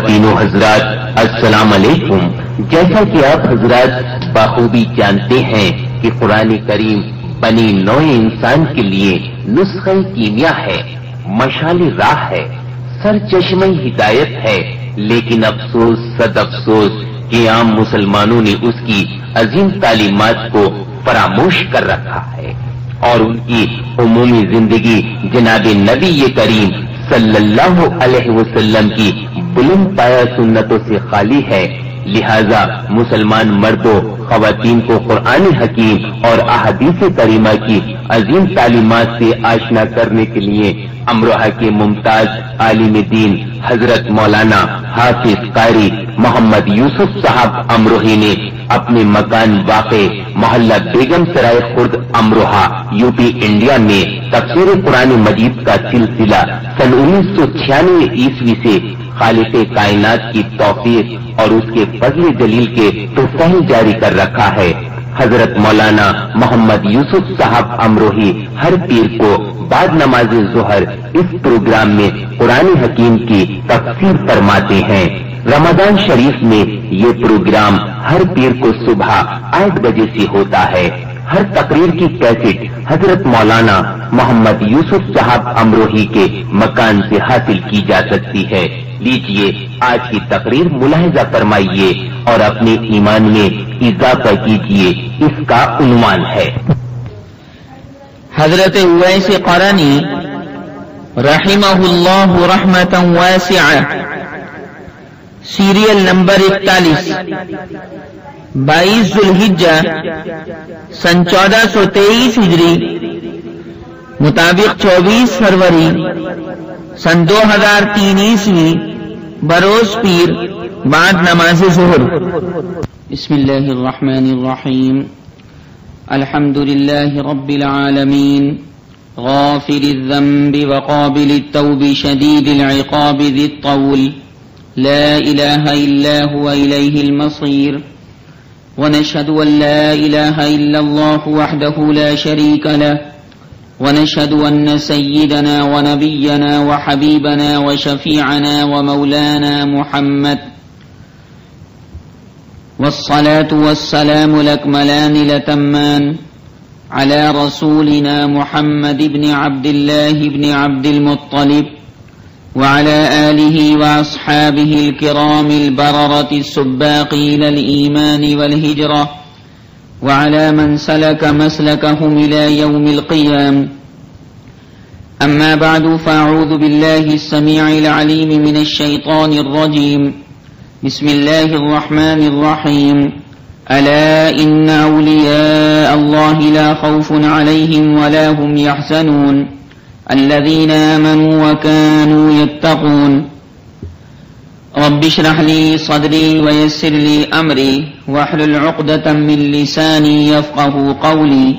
خواتین و حضرات السلام علیکم۔ جیسا کہ آپ حضرات بخوبی جانتے ہیں کہ قرآن کریم بنی نوع انسان کے لیے نسخہ کیمیا ہے، مشعل راہ ہے، سرچشمہ ہدایت ہے، لیکن افسوس صد افسوس کہ عام مسلمانوں نے اس کی عظیم تعلیمات کو فراموش کر رکھا ہے اور ان کی عمومی زندگی جناب نبی کریم صلی اللہ علیہ وسلم کی بلند پایہ سنتوں سے خالی ہے۔ لہذا مسلمان مردوں خواتین کو قرآن حکیم اور احادیث کریمہ کی عظیم تعلیمات سے آشنا کرنے کے لیے امروہہ کے ممتاز عالم دین حضرت مولانا حافظ قاری محمد یوسف صاحب امروہی نے اپنے مکان واقع محلہ بیگم سرائے خرد امروہہ یوپی انڈیا میں تفسیر قرآن مجید کا سلسلہ سن 1996 عیسوی سے خالق کائنات کی توفیق اور اس کے فضل جلیل کے توفیق جاری کر رکھا ہے۔ حضرت مولانا محمد یوسف صاحب امروہی ہر پیر کو بعد نماز ظہر اس پروگرام میں قرآن حکیم کی تفسیر فرماتے ہیں۔ رمضان شریف میں یہ پروگرام ہر پیر کو صبح 8 بجے سے ہوتا ہے۔ ہر تقریر کی کیسٹ حضرت مولانا محمد یوسف صاحب امروہی کے مکان سے حاصل کی جا سکتی ہے۔ لیجئے آج کی تقریر ملاحظہ فرمائیے اور اپنے ایمان میں اضافہ کیجئے۔ اس کا عنوان ہے حضرت اویس قرنی رحمہ اللہ رحمتا واسعہ، سیریل نمبر 41، 22 ذوالحجہ سن 1423 ہجری مطابق 24 فروری سن 2003 عیسوی بروز پیر بعد نماز ظہر۔ بسم اللہ الرحمن الرحیم، الحمد للہ رب العالمین، غافر الذنب وقابل التوب شدید العقاب ذی الطول، لا الہ الا هو الیہ المصیر، ونشهد ان لا الہ الا اللہ وحدہ لا شریک له، ونشهد أن سيدنا ونبينا وحبيبنا وشفيعنا ومولانا محمد، والصلاة والسلام الأكملان الأتمان على رسولنا محمد بن عبد الله بن عبد المطلب وعلى آله وأصحابه الكرام البررة السباقين الإيمان والهجرة وعلى من سلك مسلكهم إلى يوم القيام. أما بعد، فأعوذ بالله السميع العليم من الشيطان الرجيم. بسم الله الرحمن الرحيم. ألا إن أولياء الله لا خوف عليهم ولا هم يحزنون الذين آمنوا وكانوا يتقون. رب اشرح لي صدري ويسر لي أمري واحلل عقدة من لساني يفقه قولي.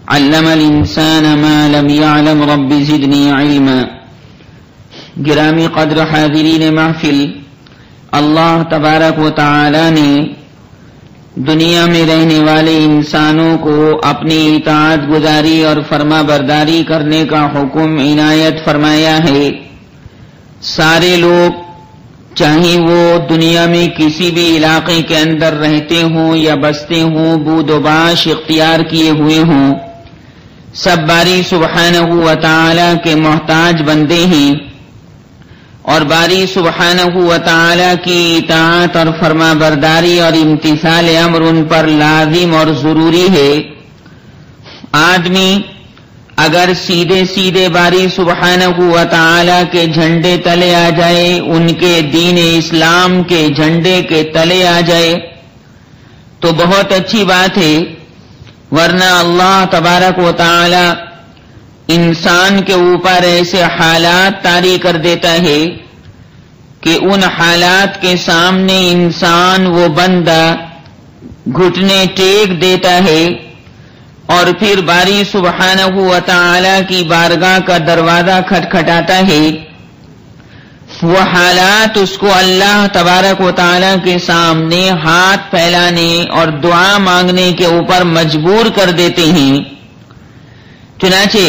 علم الإنسان ما لم يعلم رب زدني علما. گرامی قدر حاضرین محفل، اللہ تبارک و تعالی نے دنیا میں رہنے والے انسانوں کو اپنی اطاعت گزاری اور فرما برداری کرنے کا حکم عنایت فرمایا ہے۔ سارے لوگ، چاہے وہ دنیا میں کسی بھی علاقے کے اندر رہتے ہوں یا بستے ہوں، بود و باش اختیار کیے ہوئے ہوں، سب باری سبحانہ و تعالی کے محتاج بندے ہیں، اور باری سبحانہ و تعالی کی اطاعت اور فرما برداری اور امتثال امر ان پر لازم اور ضروری ہے۔ آدمی اگر سیدھے سیدھے باری سبحانہ و تعالی کے جھنڈے تلے آ جائے، ان کے دین اسلام کے جھنڈے کے تلے آ جائے تو بہت اچھی بات ہے، ورنہ اللہ تبارک و تعالی انسان کے اوپر ایسے حالات طاری کر دیتا ہے کہ ان حالات کے سامنے انسان وہ بندہ گھٹنے ٹیک دیتا ہے اور پھر باری سبحانہ و تعالی کی بارگاہ کا دروازہ کھٹکھٹاتا ہے۔ وہ حالات اس کو اللہ تبارک و تعالی کے سامنے ہاتھ پھیلانے اور دعا مانگنے کے اوپر مجبور کر دیتے ہیں۔ چنانچہ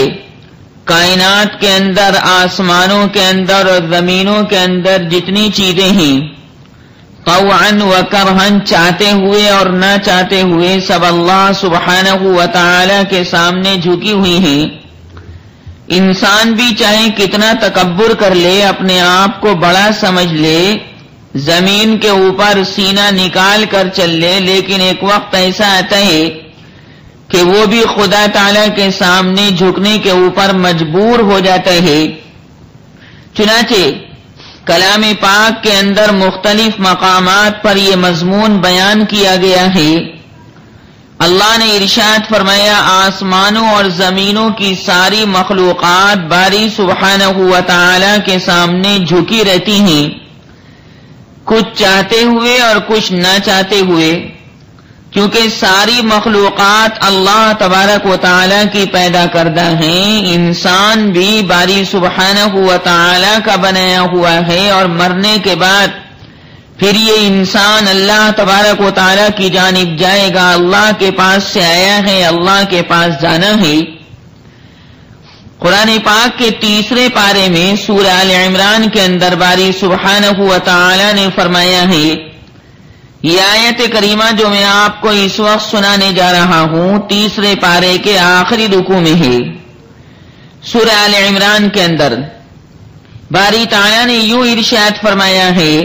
کائنات کے اندر، آسمانوں کے اندر اور زمینوں کے اندر جتنی چیزیں ہیں، طوعاً و کرہاً، چاہتے ہوئے اور نہ چاہتے ہوئے، سب اللہ سبحانہ و تعالی کے سامنے جھکی ہوئی ہیں۔ انسان بھی چاہے کتنا تکبر کر لے، اپنے آپ کو بڑا سمجھ لے، زمین کے اوپر سینہ نکال کر چل لے، لیکن ایک وقت ایسا آتا ہے کہ وہ بھی خدا تعالی کے سامنے جھکنے کے اوپر مجبور ہو جاتا ہے۔ چنانچہ کلام پاک کے اندر مختلف مقامات پر یہ مضمون بیان کیا گیا ہے۔ اللہ نے ارشاد فرمایا، آسمانوں اور زمینوں کی ساری مخلوقات باری سبحانہ و تعالی کے سامنے جھکی رہتی ہیں، کچھ چاہتے ہوئے اور کچھ نہ چاہتے ہوئے، کیونکہ ساری مخلوقات اللہ تبارک و تعالی کی پیدا کردہ ہیں۔ انسان بھی باری سبحانہ و تعالی کا بنایا ہوا ہے، اور مرنے کے بعد پھر یہ انسان اللہ تبارک و تعالی کی جانب جائے گا۔ اللہ کے پاس سے آیا ہے، اللہ کے پاس جانا ہے۔ قرآن پاک کے تیسرے پارے میں سورہ آل عمران کے اندر باری سبحانہ و تعالی نے فرمایا ہے، یہ آیت کریمہ جو میں آپ کو اس وقت سنانے جا رہا ہوں، تیسرے پارے کے آخری رکوع میں ہے۔ سورہ آل عمران کے اندر باری تعالی نے یوں ارشاد فرمایا ہے،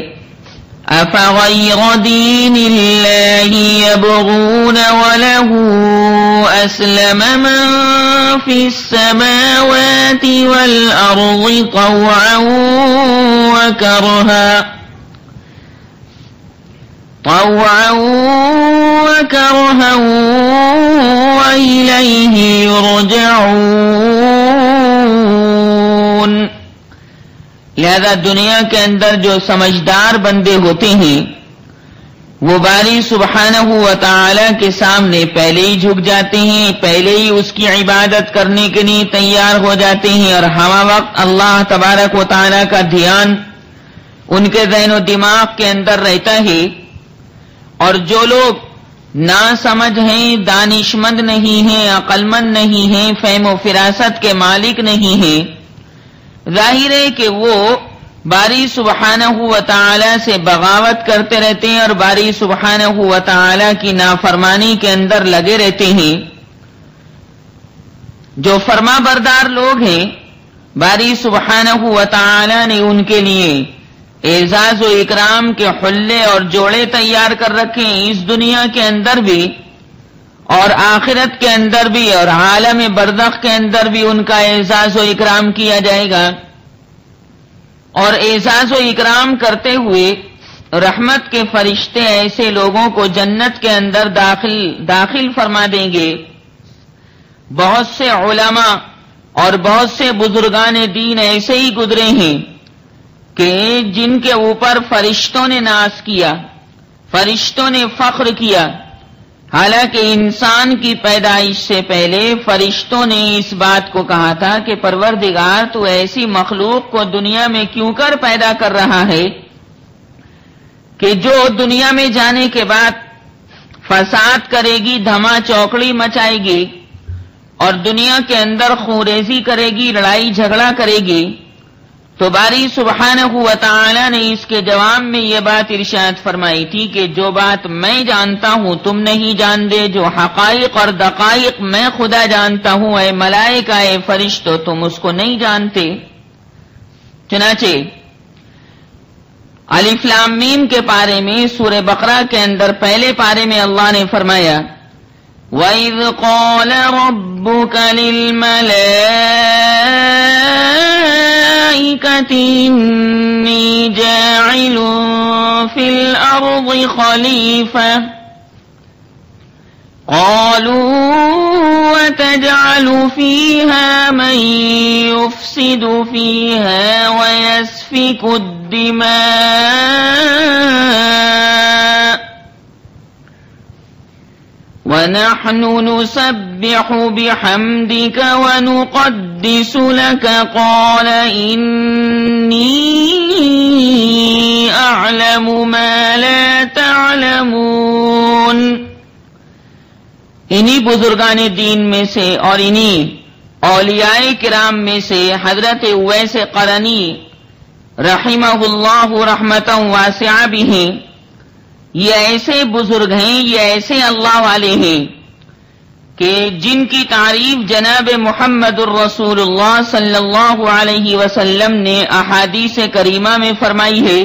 أَفَغَيْرَ دِينِ اللَّهِ يَبْغُونَ وَلَهُ أَسْلَمَ مَن فِي السَّمَاوَاتِ وَالْأَرْضِ طَوْعًا وَكَرْهًا وَإِلَيْهِ يُرْجَعُونَ۔ لہذا دنیا کے اندر جو سمجھدار بندے ہوتے ہیں، وہ باری سبحانہ و تعالی کے سامنے پہلے ہی جھک جاتے ہیں، پہلے ہی اس کی عبادت کرنے کے لیے تیار ہو جاتے ہیں، اور ہمہ وقت اللہ تبارک و تعالی کا دھیان ان کے ذہن و دماغ کے اندر رہتا ہے۔ اور جو لوگ نا سمجھ ہیں، دانشمند نہیں ہیں، عقل مند نہیں ہیں، فہم و فراست کے مالک نہیں ہیں، ظاہر ہے کہ وہ باری سبحانہ و تعالی سے بغاوت کرتے رہتے ہیں اور باری سبحانہ و تعالی کی نافرمانی کے اندر لگے رہتے ہیں۔ جو فرما بردار لوگ ہیں، باری سبحانہ و تعالی نے ان کے لیے اعزاز و اکرام کے حلے اور جوڑے تیار کر رکھے ہیں، اس دنیا کے اندر بھی اور آخرت کے اندر بھی، اور عالم برزخ کے اندر بھی ان کا اعزاز و اکرام کیا جائے گا۔ اور اعزاز و اکرام کرتے ہوئے رحمت کے فرشتے ایسے لوگوں کو جنت کے اندر داخل فرما دیں گے۔ بہت سے علماء اور بہت سے بزرگان دین ایسے ہی گزرے ہیں کہ جن کے اوپر فرشتوں نے ناز کیا، فرشتوں نے فخر کیا، حالانکہ انسان کی پیدائش سے پہلے فرشتوں نے اس بات کو کہا تھا کہ پروردگار تو ایسی مخلوق کو دنیا میں کیوں کر پیدا کر رہا ہے کہ جو دنیا میں جانے کے بعد فساد کرے گی، دھما چوکڑی مچائے گی اور دنیا کے اندر خونریزی کرے گی، لڑائی جھگڑا کرے گی۔ تو باری سبحانہ و تعالی نے اس کے جواب میں یہ بات ارشاد فرمائی تھی کہ جو بات میں جانتا ہوں تم نہیں جانتے، جو حقائق اور دقائق میں خدا جانتا ہوں، اے ملائکہ، اے فرشتو، تم اس کو نہیں جانتے۔ چنانچہ الف لام میم کے پارے میں سورہ بقرہ کے اندر پہلے پارے میں اللہ نے فرمایا، وَإِذْ قَالَ رَبُّكَ لِلْمَلَائِكَةِ إِنِّي جَاعِلٌ فِي الْأَرْضِ خَلِيفَةً قَالُوا وَتَجْعَلُ فِيهَا مَن يُفْسِدُ فِيهَا وَيَسْفِكُ الدِّمَاءَ وَنَحْنُ نُسَبِّحُ بِحَمْدِكَ وَنُقَدِّسُ لَكَ قَالَ إِنِّي أَعْلَمُ مَا لَا تَعْلَمُونَ۔ انہی بزرگان دین میں سے اور انہی اولیاء کرام میں سے حضرت اویس قرنی رحمہ اللہ رحمتا واسعہ بھی ہیں. یہ ایسے بزرگ ہیں، یہ ایسے اللہ والے ہیں کہ جن کی تعریف جناب محمد الرسول اللہ صلی اللہ علیہ وسلم نے احادیث کریمہ میں فرمائی ہے.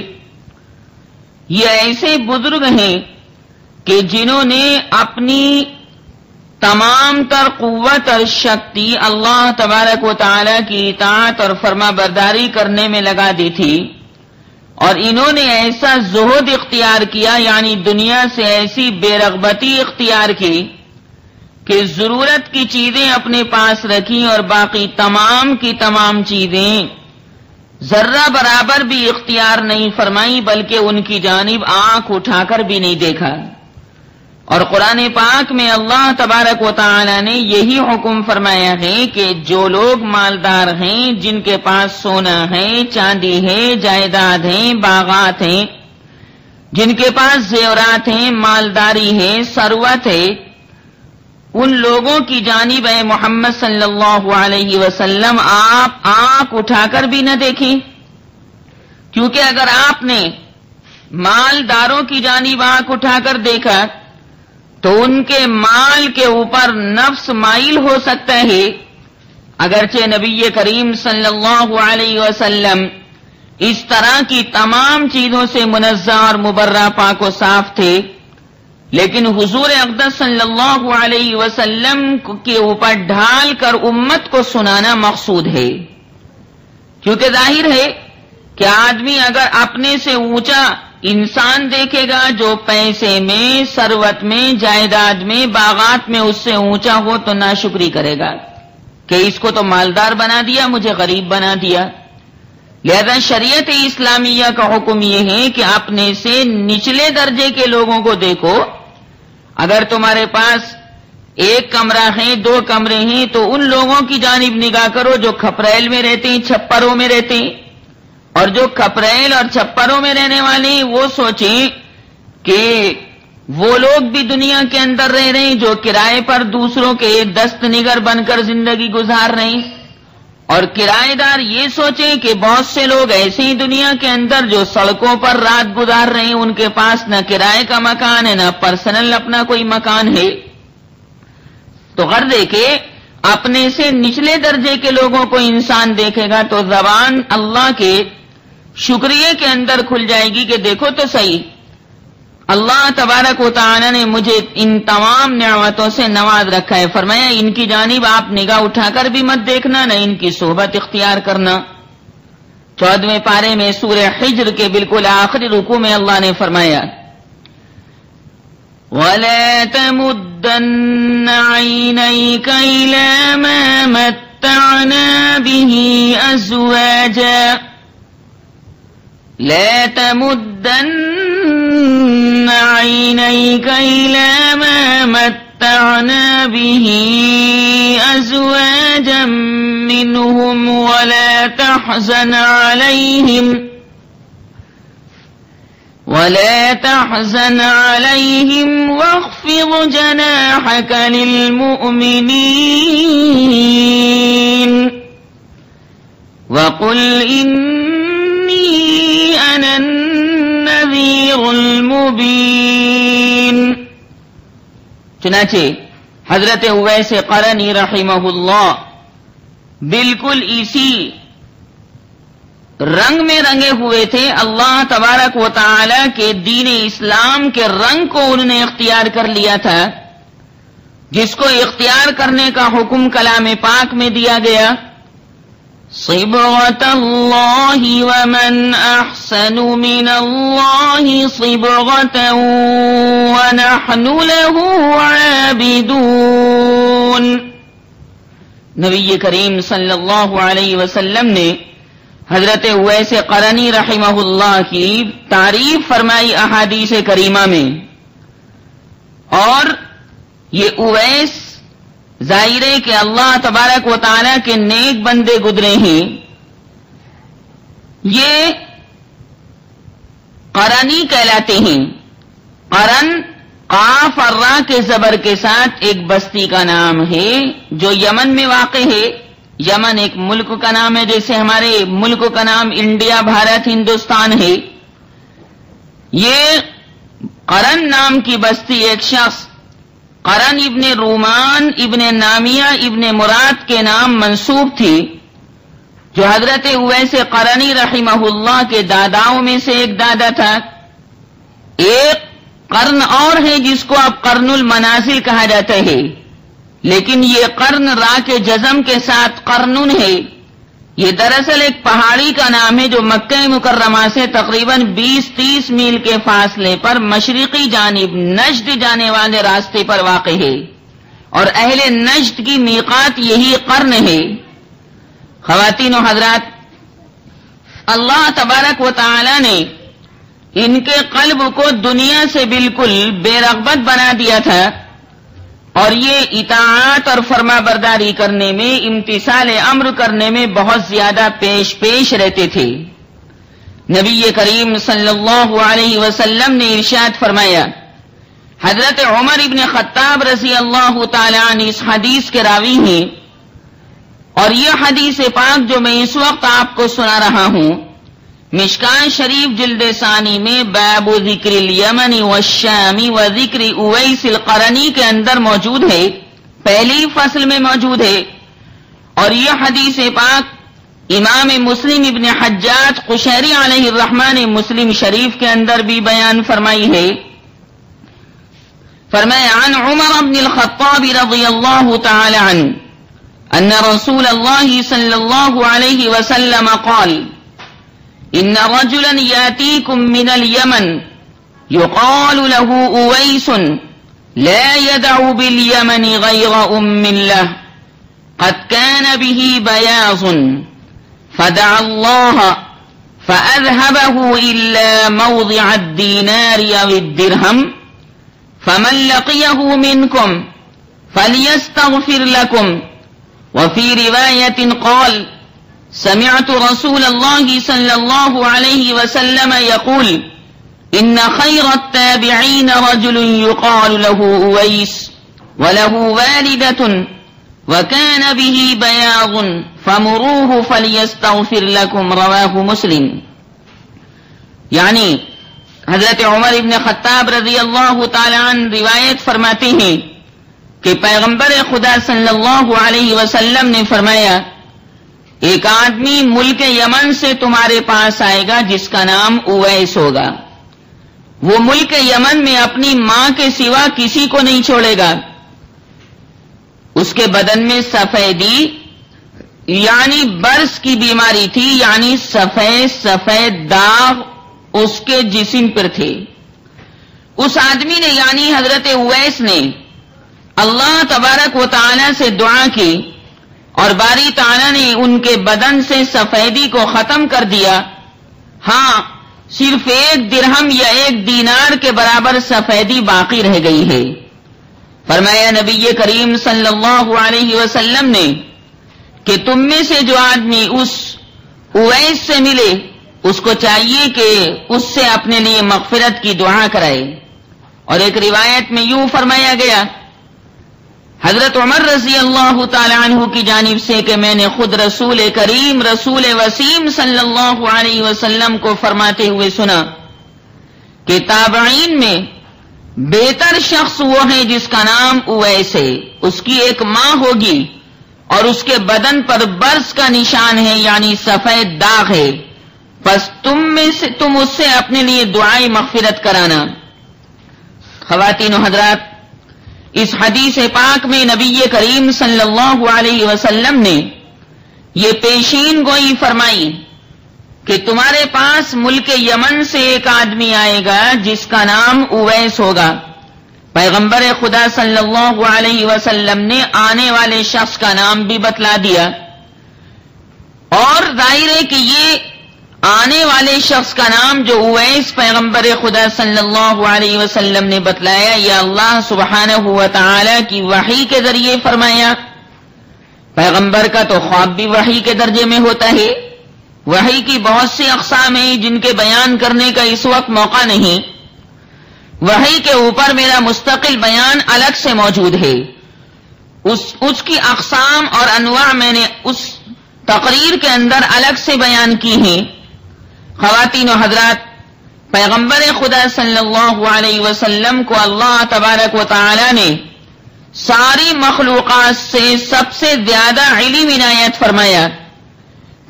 یہ ایسے بزرگ ہیں کہ جنہوں نے اپنی تمام تر قوت اور شکتی اللہ تبارک و تعالی کی اطاعت اور فرما برداری کرنے میں لگا دی تھی، اور انہوں نے ایسا زہد اختیار کیا، یعنی دنیا سے ایسی بے رغبتی اختیار کی کہ ضرورت کی چیزیں اپنے پاس رکھیں اور باقی تمام کی تمام چیزیں ذرہ برابر بھی اختیار نہیں فرمائی، بلکہ ان کی جانب آنکھ اٹھا کر بھی نہیں دیکھا. اور قرآن پاک میں اللہ تبارک و تعالی نے یہی حکم فرمایا ہے کہ جو لوگ مالدار ہیں، جن کے پاس سونا ہے، چاندی ہے، جائیداد ہیں، باغات ہیں، جن کے پاس زیورات ہیں، مالداری ہے، ثروت ہے، ان لوگوں کی جانب اے محمد صلی اللہ علیہ وسلم آپ آنکھ اٹھا کر بھی نہ دیکھیں. کیونکہ اگر آپ نے مالداروں کی جانب آنکھ اٹھا کر دیکھا تو ان کے مال کے اوپر نفس مائل ہو سکتا ہے. اگرچہ نبی کریم صلی اللہ علیہ وسلم اس طرح کی تمام چیزوں سے منزہ اور مبرہ پاک و صاف تھے، لیکن حضور اقدس صلی اللہ علیہ وسلم کے اوپر ڈھال کر امت کو سنانا مقصود ہے. کیونکہ ظاہر ہے کہ آدمی اگر اپنے سے اونچا انسان دیکھے گا جو پیسے میں، ثروت میں، جائیداد میں، باغات میں اس سے اونچا ہو تو ناشکری کرے گا کہ اس کو تو مالدار بنا دیا، مجھے غریب بنا دیا. لہذا شریعت اسلامیہ کا حکم یہ ہے کہ اپنے سے نچلے درجے کے لوگوں کو دیکھو. اگر تمہارے پاس ایک کمرہ ہے، 2 کمرے ہیں، تو ان لوگوں کی جانب نگاہ کرو جو کھپریل میں رہتے ہیں، چھپروں میں رہتے ہیں. اور جو کپریل اور چھپروں میں رہنے والے ہیں وہ سوچیں کہ وہ لوگ بھی دنیا کے اندر رہ رہے ہیں جو کرائے پر دوسروں کے دست نگر بن کر زندگی گزار رہے ہیں، اور کرایہ دار یہ سوچیں کہ بہت سے لوگ ایسے ہی دنیا کے اندر جو سڑکوں پر رات گزار رہے ہیں، ان کے پاس نہ کرائے کا مکان ہے، نہ پرسنل اپنا کوئی مکان ہے. تو غرض ہے کہ اپنے سے نچلے درجے کے لوگوں کو انسان دیکھے گا تو زبان اللہ کے شکریہ کے اندر کھل جائے گی کہ دیکھو تو صحیح، اللہ تبارک و تعالی نے مجھے ان تمام نعمتوں سے نواز رکھا ہے. فرمایا ان کی جانب آپ نگاہ اٹھا کر بھی مت دیکھنا، نہ ان کی صحبت اختیار کرنا. 14ویں پارے میں سورہ حجر کے بالکل آخری رکوع میں اللہ نے فرمایا وَلَا تَمُدَّنَّ عَيْنَيْكَ إِلَىٰ مَا مَتَّعْنَا بِهِ أَزْوَاجًا لا تمدن عينيك إلى ما متعنا به أزواجا منهم ولا تحزن عليهم واخفض جناحك للمؤمنين وقل أنا النذير المبين. چنانچہ حضرت اویس قرنی رحمہ اللہ بالکل اسی رنگ میں رنگے ہوئے تھے. اللہ تبارک و تعالی کے دین اسلام کے رنگ کو انہوں نے اختیار کر لیا تھا، جس کو اختیار کرنے کا حکم کلام پاک میں دیا گیا. صبغة الله ومن أحسن من الله صبغة ونحن له عابدون. نبی کریم صلی اللہ علیہ وسلم نے حضرت اویس قرنی رحمہ اللہ کی تعریف فرمائی احادیث کریمہ میں، اور یہ اویس ظاہر ہے کہ اللہ تبارک و تعالیٰ کے نیک بندے گزرے ہیں. یہ قرنی کہلاتے ہیں. قرن قاف اور را کے زبر کے ساتھ ایک بستی کا نام ہے جو یمن میں واقع ہے. یمن ایک ملک کا نام ہے، جیسے ہمارے ملک کا نام انڈیا، بھارت، ہندوستان ہے. یہ قرن نام کی بستی ایک شخص قرن ابن رومان ابن نامیہ ابن مراد کے نام منسوب تھی، جو حضرت اویس قرنی رحمہ اللہ کے داداؤں میں سے ایک دادا تھا. ایک قرن اور ہے جس کو اب قرن المنازل کہا جاتا ہے، لیکن یہ قرن را کے جزم کے ساتھ قرنن ہے. یہ دراصل ایک پہاڑی کا نام ہے جو مکہ مکرمہ سے تقریباً 20-30 میل کے فاصلے پر مشرقی جانب نجد جانے والے راستے پر واقع ہے، اور اہل نجد کی میقات یہی قرن ہے. خواتین و حضرات، اللہ تبارک و تعالی نے ان کے قلب کو دنیا سے بالکل بے رغبت بنا دیا تھا، اور یہ اطاعت اور فرما برداری کرنے میں، امتثال امر کرنے میں بہت زیادہ پیش رہتے تھے. نبی کریم صلی اللہ علیہ وسلم نے ارشاد فرمایا، حضرت عمر ابن خطاب رضی اللہ تعالی عنہ اس حدیث کے راوی ہیں، اور یہ حدیث پاک جو میں اس وقت آپ کو سنا رہا ہوں، مشکان شریف جلد ثانی میں باب ذکر الیمن والشام و ذکر اویس القرنی کے اندر موجود ہے، پہلی فصل میں موجود ہے. اور یہ حدیث پاک امام مسلم ابن حجاج قشیری علیہ الرحمن مسلم شریف کے اندر بھی بیان فرمائی ہے. فرمایا عن عمر بن الخطاب رضی اللہ تعالی عنہ ان رسول اللہ صلی اللہ علیہ وسلم قال ان رجلا ياتيكم من اليمن يقال له اويس لا يدع باليمن غير ام له قد كان به بياض فدعا الله فاذهبه الا موضع الدينار او الدرهم فمن لقيه منكم فليستغفر لكم. وفي رواية قال سمعت رسول الله صلى الله عليه وسلم يقول إن خير التابعين رجل يقال له أويس وله والدة وكان به بياض فمروه فليستغفر لكم. رواه مسلم. یعنی حضرت عمر ابن خطاب رضی اللہ تعالی عنہ روایت فرماتے ہیں کہ پیغمبر خدا صلی اللہ علیہ وسلم نے فرمایا، ایک آدمی ملک یمن سے تمہارے پاس آئے گا جس کا نام اویس ہوگا. وہ ملک یمن میں اپنی ماں کے سوا کسی کو نہیں چھوڑے گا. اس کے بدن میں سفیدی یعنی برس کی بیماری تھی، یعنی سفید داغ اس کے جسم پر تھے. اس آدمی نے یعنی حضرت اویس نے اللہ تبارک و تعالی سے دعا کی، اور باری تعالی نے ان کے بدن سے سفیدی کو ختم کر دیا. ہاں، صرف 1 درہم یا 1 دینار کے برابر سفیدی باقی رہ گئی ہے. فرمایا نبی کریم صلی اللہ علیہ وسلم نے کہ تم میں سے جو آدمی اس اویس سے ملے اس کو چاہیے کہ اس سے اپنے لیے مغفرت کی دعا کرائے. اور ایک روایت میں یوں فرمایا گیا حضرت عمر رضی اللہ تعالی عنہ کی جانب سے کہ میں نے خود رسول کریم رسول وسیم صلی اللہ علیہ وسلم کو فرماتے ہوئے سنا کہ تابعین میں بہتر شخص وہ ہے جس کا نام اویس ہے. اس کی ایک ماں ہوگی اور اس کے بدن پر برس کا نشان ہے، یعنی سفید داغ ہے. بس تم اس سے اپنے لیے دعائیں مغفرت کرانا. خواتین و حضرات، اس حدیث پاک میں نبی کریم صلی اللہ علیہ وسلم نے یہ پیشین گوئی فرمائی کہ تمہارے پاس ملک یمن سے ایک آدمی آئے گا جس کا نام اویس ہوگا. پیغمبر خدا صلی اللہ علیہ وسلم نے آنے والے شخص کا نام بھی بتلا دیا، اور ظاہر ہے کہ یہ آنے والے شخص کا نام جو اویس پیغمبر خدا صلی اللہ علیہ وسلم نے بتلایا، یہ اللہ سبحانہ و تعالی کی وحی کے ذریعے فرمایا. پیغمبر کا تو خواب بھی وحی کے درجے میں ہوتا ہے. وحی کی بہت سی اقسام ہیں جن کے بیان کرنے کا اس وقت موقع نہیں. وحی کے اوپر میرا مستقل بیان الگ سے موجود ہے. اس کی اقسام اور انواع میں نے اس تقریر کے اندر الگ سے بیان کی ہیں۔ خواتین و حضرات، پیغمبر خدا صلی اللہ علیہ وسلم کو اللہ تبارک و تعالی نے ساری مخلوقات سے سب سے زیادہ علم عنایت فرمایا۔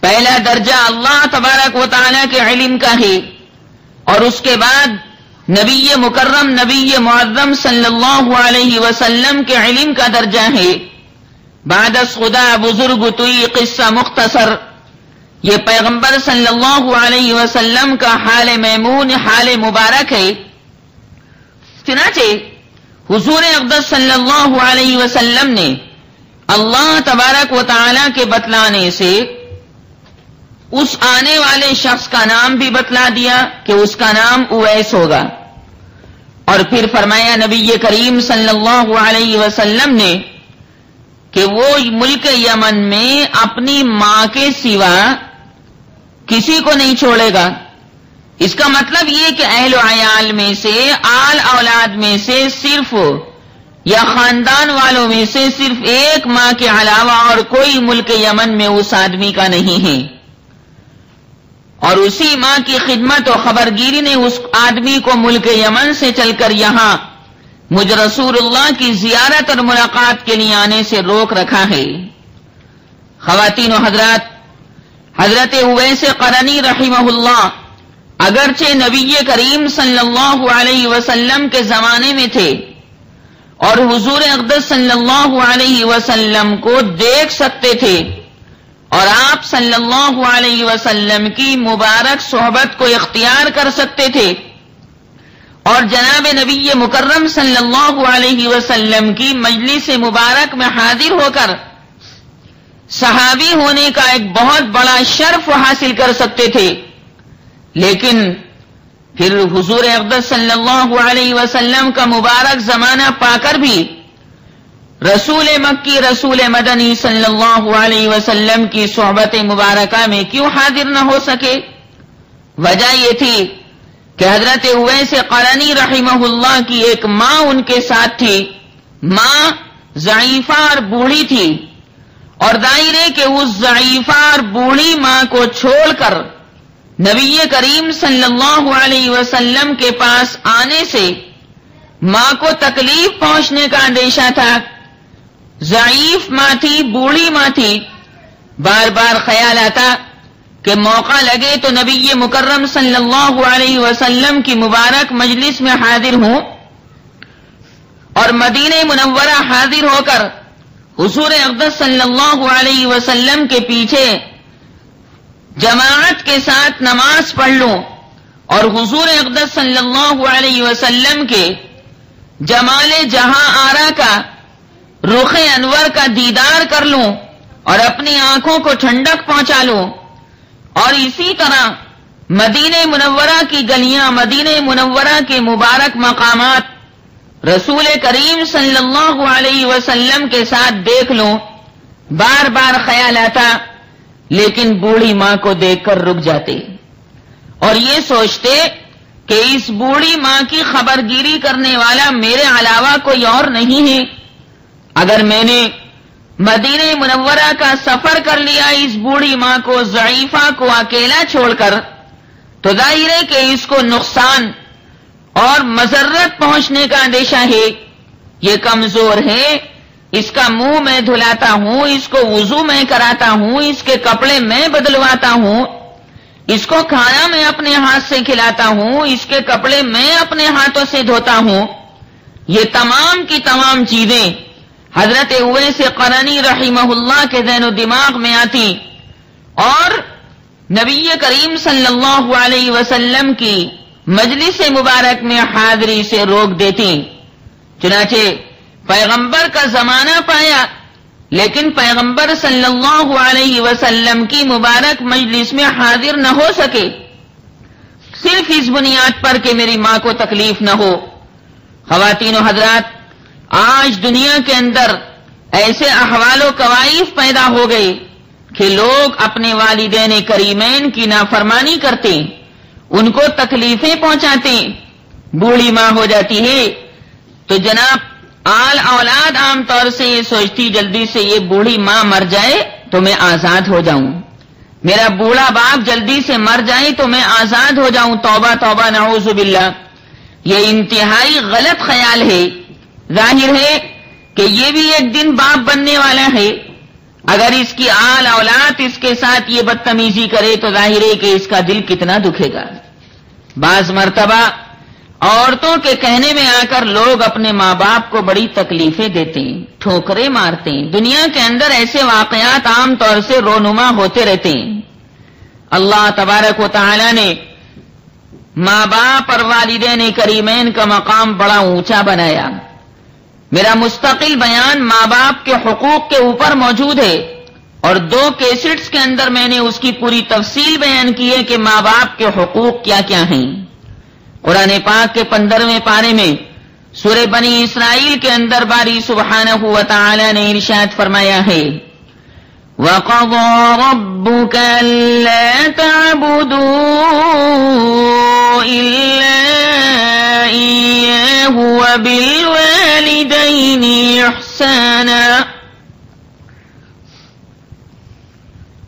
پہلا درجہ اللہ تبارک و تعالی کے علم کا ہے، اور اس کے بعد نبی مکرم نبی معظم صلی اللہ علیہ وسلم کے علم کا درجہ ہے۔ بعد از خدا بزرگ توئی قصہ مختصر، یہ پیغمبر صلی اللہ علیہ وسلم کا حال میمون، حال مبارک ہے۔ چنانچہ حضور اقدس صلی اللہ علیہ وسلم نے اللہ تبارک و تعالی کے بتلانے سے اس آنے والے شخص کا نام بھی بتلا دیا کہ اس کا نام اویس ہوگا، اور پھر فرمایا نبی کریم صلی اللہ علیہ وسلم نے کہ وہ ملک یمن میں اپنی ماں کے سوا کسی کو نہیں چھوڑے گا۔ اس کا مطلب یہ کہ اہل و عیال میں سے، آل اولاد میں سے صرف، یا خاندان والوں میں سے صرف ایک ماں کے علاوہ اور کوئی ملک یمن میں اس آدمی کا نہیں ہے، اور اسی ماں کی خدمت و خبرگیری نے اس آدمی کو ملک یمن سے چل کر یہاں مجھ رسول اللہ کی زیارت اور ملاقات کے لیے آنے سے روک رکھا ہے۔ خواتین و حضرات، حضرت اویس قرنی رحمہ اللہ اگرچہ نبی کریم صلی اللہ علیہ وسلم کے زمانے میں تھے اور حضور اقدس صلی اللہ علیہ وسلم کو دیکھ سکتے تھے، اور آپ صلی اللہ علیہ وسلم کی مبارک صحبت کو اختیار کر سکتے تھے، اور جناب نبی مکرم صلی اللہ علیہ وسلم کی مجلس مبارک میں حاضر ہو کر صحابی ہونے کا ایک بہت بڑا شرف حاصل کر سکتے تھے، لیکن پھر حضور اقدس صلی اللہ علیہ وسلم کا مبارک زمانہ پا کر بھی رسول مکی رسول مدنی صلی اللہ علیہ وسلم کی صحبت مبارکہ میں کیوں حاضر نہ ہو سکے؟ وجہ یہ تھی کہ حضرت اویس قرنی رحمہ اللہ کی ایک ماں ان کے ساتھ تھی، ماں ضعیفہ اور بوڑھی تھی، اور ظاہر ہے کہ اس ضعیفہ اور بوڑھی ماں کو چھوڑ کر نبی کریم صلی اللہ علیہ وسلم کے پاس آنے سے ماں کو تکلیف پہنچنے کا اندیشہ تھا۔ ضعیف ماں تھی، بوڑھی ماں تھی، بار بار خیال آتا کہ موقع لگے تو نبی مکرم صلی اللہ علیہ وسلم کی مبارک مجلس میں حاضر ہوں، اور مدینہ منورہ حاضر ہو کر حضور اقدس صلی اللہ علیہ وسلم کے پیچھے جماعت کے ساتھ نماز پڑھ لوں، اور حضور اقدس صلی اللہ علیہ وسلم کے جمال جہاں آرا کا، رخ انور کا دیدار کر لوں، اور اپنی آنکھوں کو ٹھنڈک پہنچا لوں، اور اسی طرح مدینہ منورہ کی گلیاں، مدینہ منورہ کے مبارک مقامات رسول کریم صلی اللہ علیہ وسلم کے ساتھ دیکھ لوں، بار بار خیال آتا، لیکن بوڑھی ماں کو دیکھ کر رک جاتے اور یہ سوچتے کہ اس بوڑھی ماں کی خبرگیری کرنے والا میرے علاوہ کوئی اور نہیں ہے۔ اگر میں نے مدینہ منورہ کا سفر کر لیا اس بوڑھی ماں کو، ضعیفہ کو اکیلا چھوڑ کر، تو ظاہر ہے کہ اس کو نقصان اور مضرت پہنچنے کا اندیشہ ہے۔ یہ کمزور ہے، اس کا منہ میں دھلاتا ہوں، اس کو وضو میں کراتا ہوں، اس کے کپڑے میں بدلواتا ہوں، اس کو کھانا میں اپنے ہاتھ سے کھلاتا ہوں، اس کے کپڑے میں اپنے ہاتھوں سے دھوتا ہوں۔ یہ تمام کی تمام چیزیں حضرت اویس قرنی رحمہ اللہ کے ذہن و دماغ میں آتی اور نبی کریم صلی اللہ علیہ وسلم کی مجلس مبارک میں حاضری سے روک دیتی۔ چنانچہ پیغمبر کا زمانہ پایا، لیکن پیغمبر صلی اللہ علیہ وسلم کی مبارک مجلس میں حاضر نہ ہو سکے، صرف اس بنیاد پر کہ میری ماں کو تکلیف نہ ہو۔ خواتین و حضرات، آج دنیا کے اندر ایسے احوال و کوائف پیدا ہو گئے کہ لوگ اپنے والدین کریمین کی نافرمانی کرتے، ان کو تکلیفیں پہنچاتے۔ بوڑھی ماں ہو جاتی ہے تو جناب آل اولاد عام طور سے یہ سوچتی جلدی سے یہ بوڑھی ماں مر جائے تو میں آزاد ہو جاؤں، میرا بوڑھا باپ جلدی سے مر جائے تو میں آزاد ہو جاؤں. توبہ توبہ، نعوذ باللہ. یہ انتہائی غلط خیال ہے. ظاہر ہے کہ یہ بھی ایک دن باپ بننے والا ہے. اگر اس کی آل اولاد اس کے ساتھ یہ بدتمیزی کرے تو ظاہر ہے کہ اس کا دل کتنا دکھے گا. بعض مرتبہ عورتوں کے کہنے میں آ کر لوگ اپنے ماں باپ کو بڑی تکلیفیں دیتے ہیں، ٹھوکریں مارتے ہیں. دنیا کے اندر ایسے واقعات عام طور سے رونما ہوتے رہتے ہیں. اللہ تبارک و تعالی نے ماں باپ اور والدین کریمین کا مقام بڑا اونچا بنایا. میرا مستقل بیان ماں باپ کے حقوق کے اوپر موجود ہے، اور 2 کیسٹس کے اندر میں نے اس کی پوری تفصیل بیان کی ہے کہ ماں باپ کے حقوق کیا کیا ہیں. قرآن پاک کے 15ویں پارے میں سورہ بنی اسرائیل کے اندر باری سبحانہ و تعالی نے ارشاد فرمایا ہے وَقَضَى رَبُّكَ أَلَّا تَعْبُدُوا إِلَّا إِيَّاهُ وَبِالْوَالِدَيْنِ إِحْسَانًا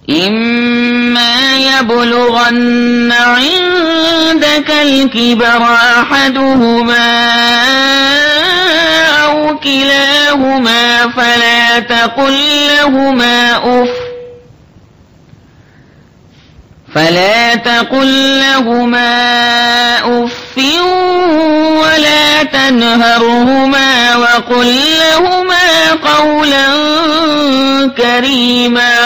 إِمَّا يَبْلُغَنَّ عِندَكَ الْكِبَرَ أَحَدُهُمَا أَوْ كِلَاهُمَا فَلَا تَقُل لَّهُمَا أُفٍّ وَلَا تَنْهَرْهُمَا وَقُل لَّهُمَا قَوْلًا كَرِيمًا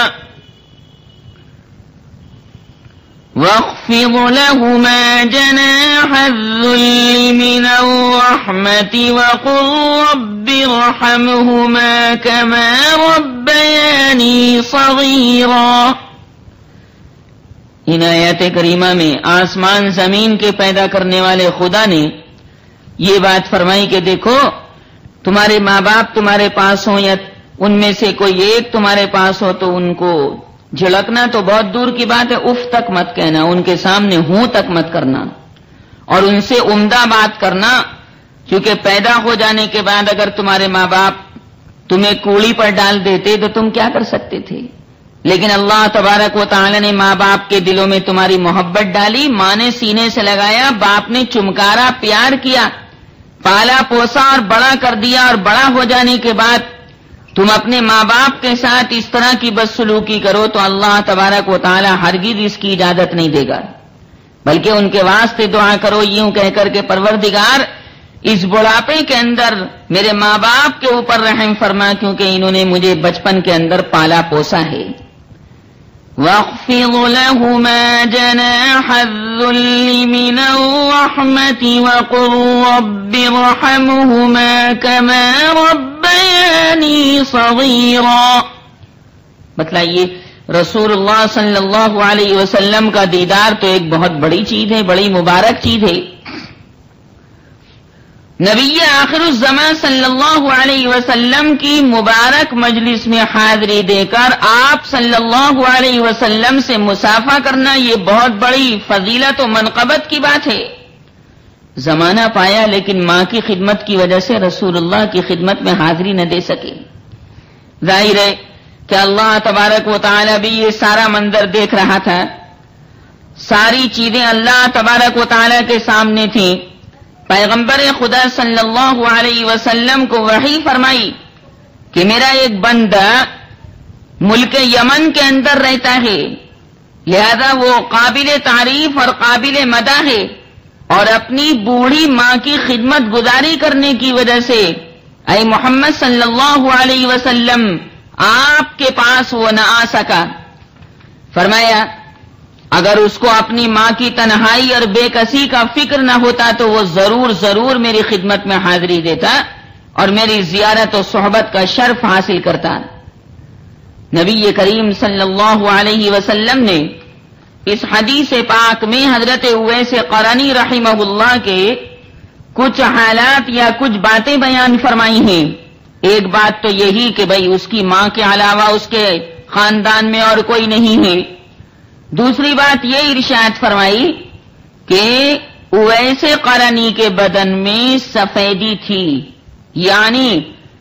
وَاخْفِضْ لَهُمَا جَنَاحَ الذُّلِّ مِنَ الرَّحْمَةِ وَقُل رَّبِّ ارْحَمْهُمَا كَمَا رَبَّيَانِي صَغِيرًا. ان آیات کریمہ میں آسمان زمین کے پیدا کرنے والے خدا نے یہ بات فرمائی کہ دیکھو تمہارے ماں باپ تمہارے پاس ہوں یا ان میں سے کوئی ایک تمہارے پاس ہو تو ان کو جھڑکنا تو بہت دور کی بات ہے، اف تک مت کہنا، ان کے سامنے ہوں تک مت کرنا، اور ان سے عمدہ بات کرنا، کیونکہ پیدا ہو جانے کے بعد اگر تمہارے ماں باپ تمہیں کوڑی پر ڈال دیتے تو تم کیا کر سکتے تھے؟ لیکن اللہ تبارک و تعالی نے ماں باپ کے دلوں میں تمہاری محبت ڈالی، ماں نے سینے سے لگایا، باپ نے چمکارا، پیار کیا، پالا پوسا اور بڑا کر دیا، اور بڑا ہو جانے کے بعد تم اپنے ماں باپ کے ساتھ اس طرح کی بدسلوکی کرو تو اللہ تبارک و تعالی ہرگز اس کی اجازت نہیں دے گا، بلکہ ان کے واسطے دعا کرو یوں کہہ کر کے پروردگار اس بڑھاپے کے اندر میرے ماں باپ کے اوپر رحم فرما، کیونکہ انہوں نے مجھے بچپن کے اندر پالا پوسا ہے. وَاخْفِضْ لَهُمَا جَنَاحَ الذُّلِّ مِنَ الرَّحْمَةِ وَقُل رَّبِّ ارْحَمْهُمَا كَمَا رَبَّيَانِي صَغِيرًا. بتلائیے رسول اللہ صلی اللہ علیہ وسلم کا دیدار تو ایک بہت بڑی چیز ہے، بڑی مبارک چیز ہے. نبی آخر الزمان صلی اللہ علیہ وسلم کی مبارک مجلس میں حاضری دے کر آپ صلی اللہ علیہ وسلم سے مصافحہ کرنا یہ بہت بڑی فضیلت و منقبت کی بات ہے. زمانہ پایا لیکن ماں کی خدمت کی وجہ سے رسول اللہ کی خدمت میں حاضری نہ دے سکے. ظاہر ہے کہ اللہ تبارک و تعالی بھی یہ سارا منظر دیکھ رہا تھا، ساری چیزیں اللہ تبارک و تعالی کے سامنے تھیں. پیغمبر خدا صلی اللہ علیہ وسلم کو وحی فرمائی کہ میرا ایک بندہ ملک یمن کے اندر رہتا ہے، لہذا وہ قابل تعریف اور قابل مدح ہے، اور اپنی بوڑھی ماں کی خدمت گزاری کرنے کی وجہ سے اے محمد صلی اللہ علیہ وسلم آپ کے پاس وہ نہ آ سکا. فرمایا اگر اس کو اپنی ماں کی تنہائی اور بے کسی کا فکر نہ ہوتا تو وہ ضرور میری خدمت میں حاضری دیتا اور میری زیارت و صحبت کا شرف حاصل کرتا. نبی کریم صلی اللہ علیہ وسلم نے اس حدیث پاک میں حضرت اویس قرنی رحمہ اللہ کے کچھ حالات یا کچھ باتیں بیان فرمائی ہیں. ایک بات تو یہی کہ بھئی اس کی ماں کے علاوہ اس کے خاندان میں اور کوئی نہیں ہے. دوسری بات یہ ارشاد فرمائی کہ اویس قرنی کے بدن میں سفیدی تھی، یعنی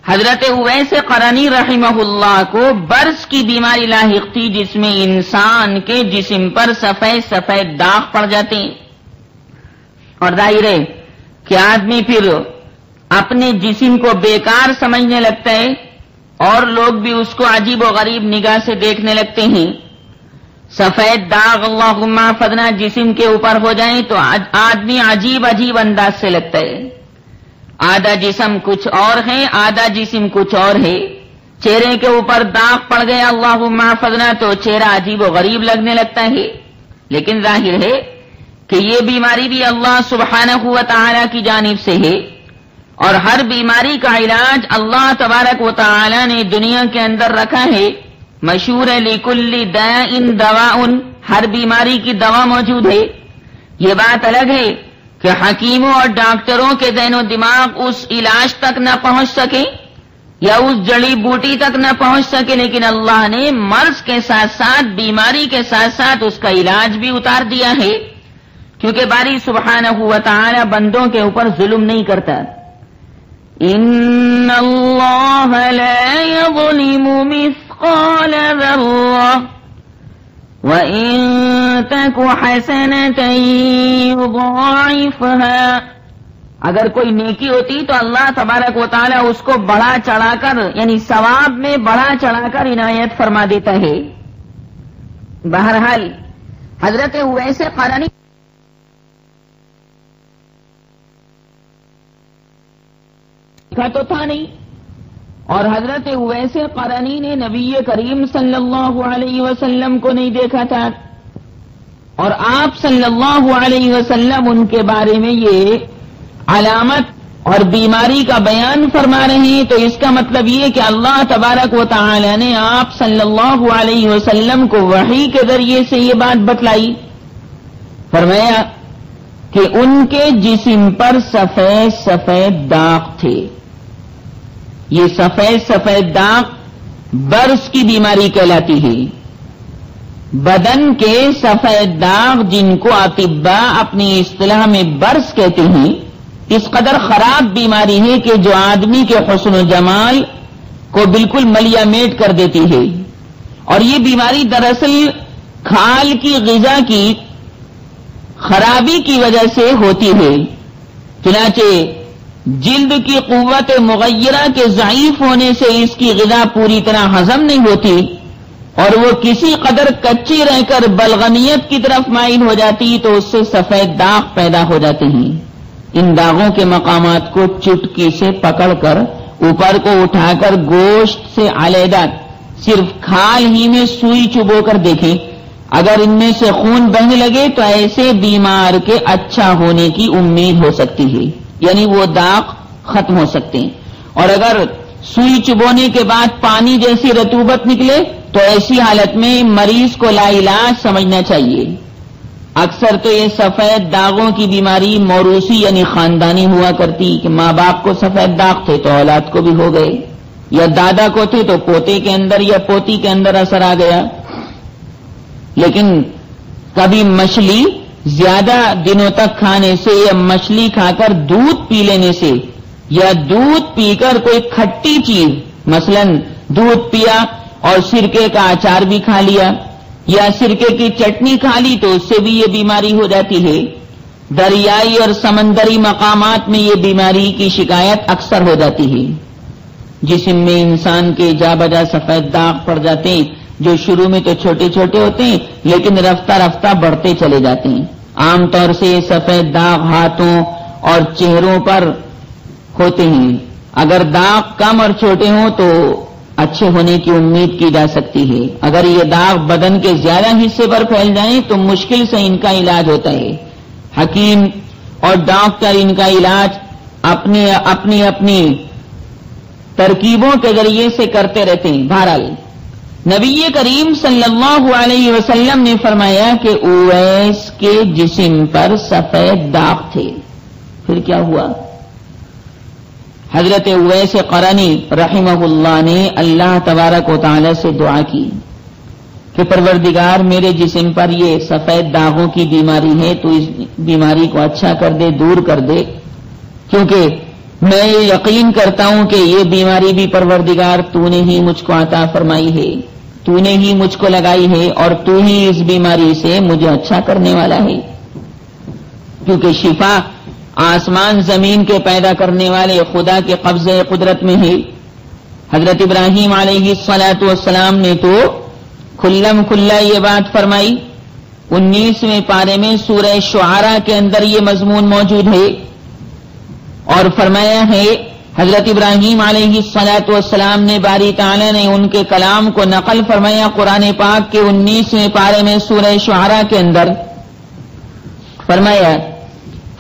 حضرت اویس قرنی رحمہ اللہ کو برص کی بیماری لاحق تھی، جس میں انسان کے جسم پر سفید سفید داغ پڑ جاتے ہیں، اور ظاہر ہے کہ آدمی پھر اپنے جسم کو بیکار سمجھنے لگتا ہے اور لوگ بھی اس کو عجیب و غریب نگاہ سے دیکھنے لگتے ہیں۔ سفید داغ اللہم احفظنا جسم کے اوپر ہو جائیں تو آدمی عجیب عجیب انداز سے لگتا ہے، آدھا جسم کچھ اور ہے، آدھا جسم کچھ اور ہے۔ چہرے کے اوپر داغ پڑ گیا اللہم احفظنا تو چہرہ عجیب و غریب لگنے لگتا ہے، لیکن ظاہر ہے کہ یہ بیماری بھی اللہ سبحانہ و تعالی کی جانب سے ہے، اور ہر بیماری کا علاج اللہ تبارک و تعالی نے دنیا کے اندر رکھا ہے۔ مشہور ہے لِكُلِّ دَاءٍ دَوَاءٌ، ہر بیماری کی دوا موجود ہے۔ یہ بات الگ ہے کہ حکیموں اور ڈاکٹروں کے ذہن و دماغ اس علاج تک نہ پہنچ سکے یا اس جڑی بوٹی تک نہ پہنچ سکے، لیکن اللہ نے مرض کے ساتھ ساتھ، بیماری کے ساتھ ساتھ اس کا علاج بھی اتار دیا ہے، کیونکہ باری سبحانہ و تعالی بندوں کے اوپر ظلم نہیں کرتا۔ ان اللہ لا یظلم مثقال ذرہ وَإِن تَكُ حَسَنَةً يُضَاعِفْهَا، اگر کوئی نیکی ہوتی تو اللہ تبارک و تعالی اس کو بڑھا چڑھا کر، یعنی ثواب میں بڑھا چڑھا کر عنایت فرما دیتا ہے۔ بہرحال حضرت اویس قرنی کا تو تھا نہیں، اور حضرت اویس قرنی نے نبی کریم صلی اللہ علیہ وسلم کو نہیں دیکھا تھا، اور آپ صلی اللہ علیہ وسلم ان کے بارے میں یہ علامت اور بیماری کا بیان فرما رہے ہیں، تو اس کا مطلب یہ کہ اللہ تبارک و تعالی نے آپ صلی اللہ علیہ وسلم کو وحی کے ذریعے سے یہ بات بتلائی۔ فرمایا کہ ان کے جسم پر سفید سفید داغ تھے۔ یہ سفید سفید داغ برص کی بیماری کہلاتی ہے۔ بدن کے سفید داغ جن کو اطباء اپنی اصطلاح میں برص کہتے ہیں، اس قدر خراب بیماری ہے کہ جو آدمی کے حسن و جمال کو بالکل ملیا میٹ کر دیتی ہے، اور یہ بیماری دراصل کھال کی غذا کی خرابی کی وجہ سے ہوتی ہے۔ چنانچہ جلد کی قوت مغیرہ کے ضعیف ہونے سے اس کی غذا پوری طرح ہضم نہیں ہوتی، اور وہ کسی قدر کچی رہ کر بلغمیت کی طرف مائل ہو جاتی تو اس سے سفید داغ پیدا ہو جاتے ہیں۔ ان داغوں کے مقامات کو چٹکی سے پکڑ کر اوپر کو اٹھا کر گوشت سے علیحدہ صرف کھال ہی میں سوئی چبو کر دیکھیں، اگر ان میں سے خون بہنے لگے تو ایسے بیمار کے اچھا ہونے کی امید ہو سکتی ہے، یعنی وہ داغ ختم ہو سکتے ہیں۔ اور اگر سوئی چبونے کے بعد پانی جیسی رطوبت نکلے تو ایسی حالت میں مریض کو لا علاج سمجھنا چاہیے۔ اکثر تو یہ سفید داغوں کی بیماری موروثی یعنی خاندانی ہوا کرتی کہ ماں باپ کو سفید داغ تھے تو اولاد کو بھی ہو گئے، یا دادا کو تھے تو پوتے کے اندر یا پوتی کے اندر اثر آ گیا۔ لیکن کبھی مچھلی زیادہ دنوں تک کھانے سے یا مچھلی کھا کر دودھ پی لینے سے یا دودھ پی کر کوئی کھٹی چیز مثلا دودھ پیا اور سرکے کا اچار بھی کھا لیا یا سرکے کی چٹنی کھا لی تو اس سے بھی یہ بیماری ہو جاتی ہے۔ دریائی اور سمندری مقامات میں یہ بیماری کی شکایت اکثر ہو جاتی ہے۔ جسم میں انسان کے جا بجا سفید داغ پڑ جاتے ہیں، جو شروع میں تو چھوٹے چھوٹے ہوتے ہیں لیکن رفتہ رفتہ بڑھتے چلے جاتے ہیں۔ عام طور سے سفید داغ ہاتھوں اور چہروں پر ہوتے ہیں۔ اگر داغ کم اور چھوٹے ہوں تو اچھے ہونے کی امید کی جا سکتی ہے۔ اگر یہ داغ بدن کے زیادہ حصے پر پھیل جائیں تو مشکل سے ان کا علاج ہوتا ہے۔ حکیم اور ڈاکٹر ان کا علاج اپنی ترکیبوں کے ذریعے سے کرتے رہتے ہیں۔ بہرحال نبی کریم صلی اللہ علیہ وسلم نے فرمایا کہ اویس کے جسم پر سفید داغ تھے۔ پھر کیا ہوا؟ حضرت اویس قرنی رحمہ اللہ نے اللہ تبارک و تعالی سے دعا کی کہ پروردگار میرے جسم پر یہ سفید داغوں کی بیماری ہے تو اس بیماری کو اچھا کر دے، دور کر دے، کیونکہ میں یہ یقین کرتا ہوں کہ یہ بیماری بھی پروردگار تو نے ہی مجھ کو عطا فرمائی ہے، تو نے ہی مجھ کو لگائی ہے، اور تو ہی اس بیماری سے مجھے اچھا کرنے والا ہے، کیونکہ شفا آسمان زمین کے پیدا کرنے والے خدا کے قبضے قدرت میں ہے۔ حضرت ابراہیم علیہ الصلاۃ والسلام نے تو کھلم کھلا یہ بات فرمائی، 19ویں پارے میں سورہ شعراء کے اندر یہ مضمون موجود ہے، اور فرمایا ہے حضرت ابراہیم علیہ الصلاۃ والسلام نے، باری تعالی نے ان کے کلام کو نقل فرمایا قرآن پاک کے 19ویں پارے میں سورہ شعراء کے اندر، فرمایا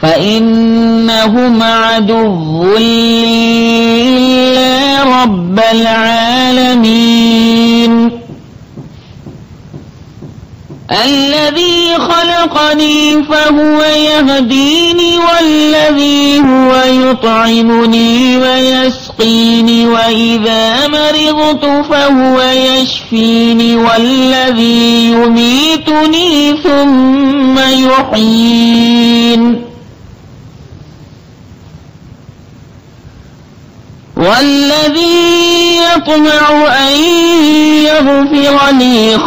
فَإِنَّهُمْ عَدُوٌّ لِّي رَبَّ الْعَالَمِينَ الذي خلقني فهو يهديني والذي هو يطعمني ويسقيني وإذا مرضت فهو يشفيني والذي يميتني ثم يحيين والذي يطمع أن يغفر لي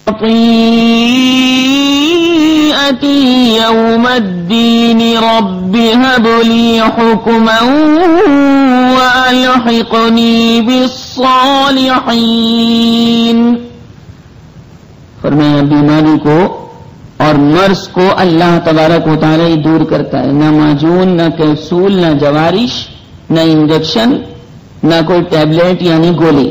خطيئتي يوم الدين رب هب لي حكما وألحقني بالصالحين۔ فرمایا بیماری کو اور مرض کو اللہ تبارک و تعالی دور کرتا ہے، نہ معجون، نہ کیپسول، نہ جوارش، نہ انجیکشن، نہ کوئی ٹیبلٹ یعنی گولی۔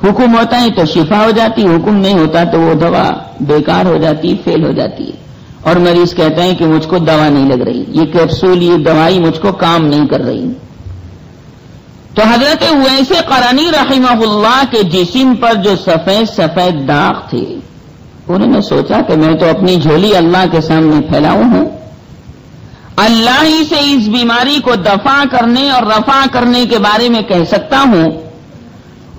حکم ہوتا ہے تو شفا ہو جاتی، حکم نہیں ہوتا تو وہ دوا بیکار ہو جاتی، فیل ہو جاتی ہے، اور مریض کہتا ہے کہ مجھ کو دوا نہیں لگ رہی، یہ کیپسول، یہ دوائی مجھ کو کام نہیں کر رہی۔ تو حضرت اویس قرنی رحمہ اللہ کے جسم پر جو سفید سفید داغ تھے، انہوں نے سوچا کہ میں تو اپنی جھولی اللہ کے سامنے پھیلاؤں ہوں، اللہ ہی سے اس بیماری کو دفع کرنے اور رفع کرنے کے بارے میں کہہ سکتا ہوں،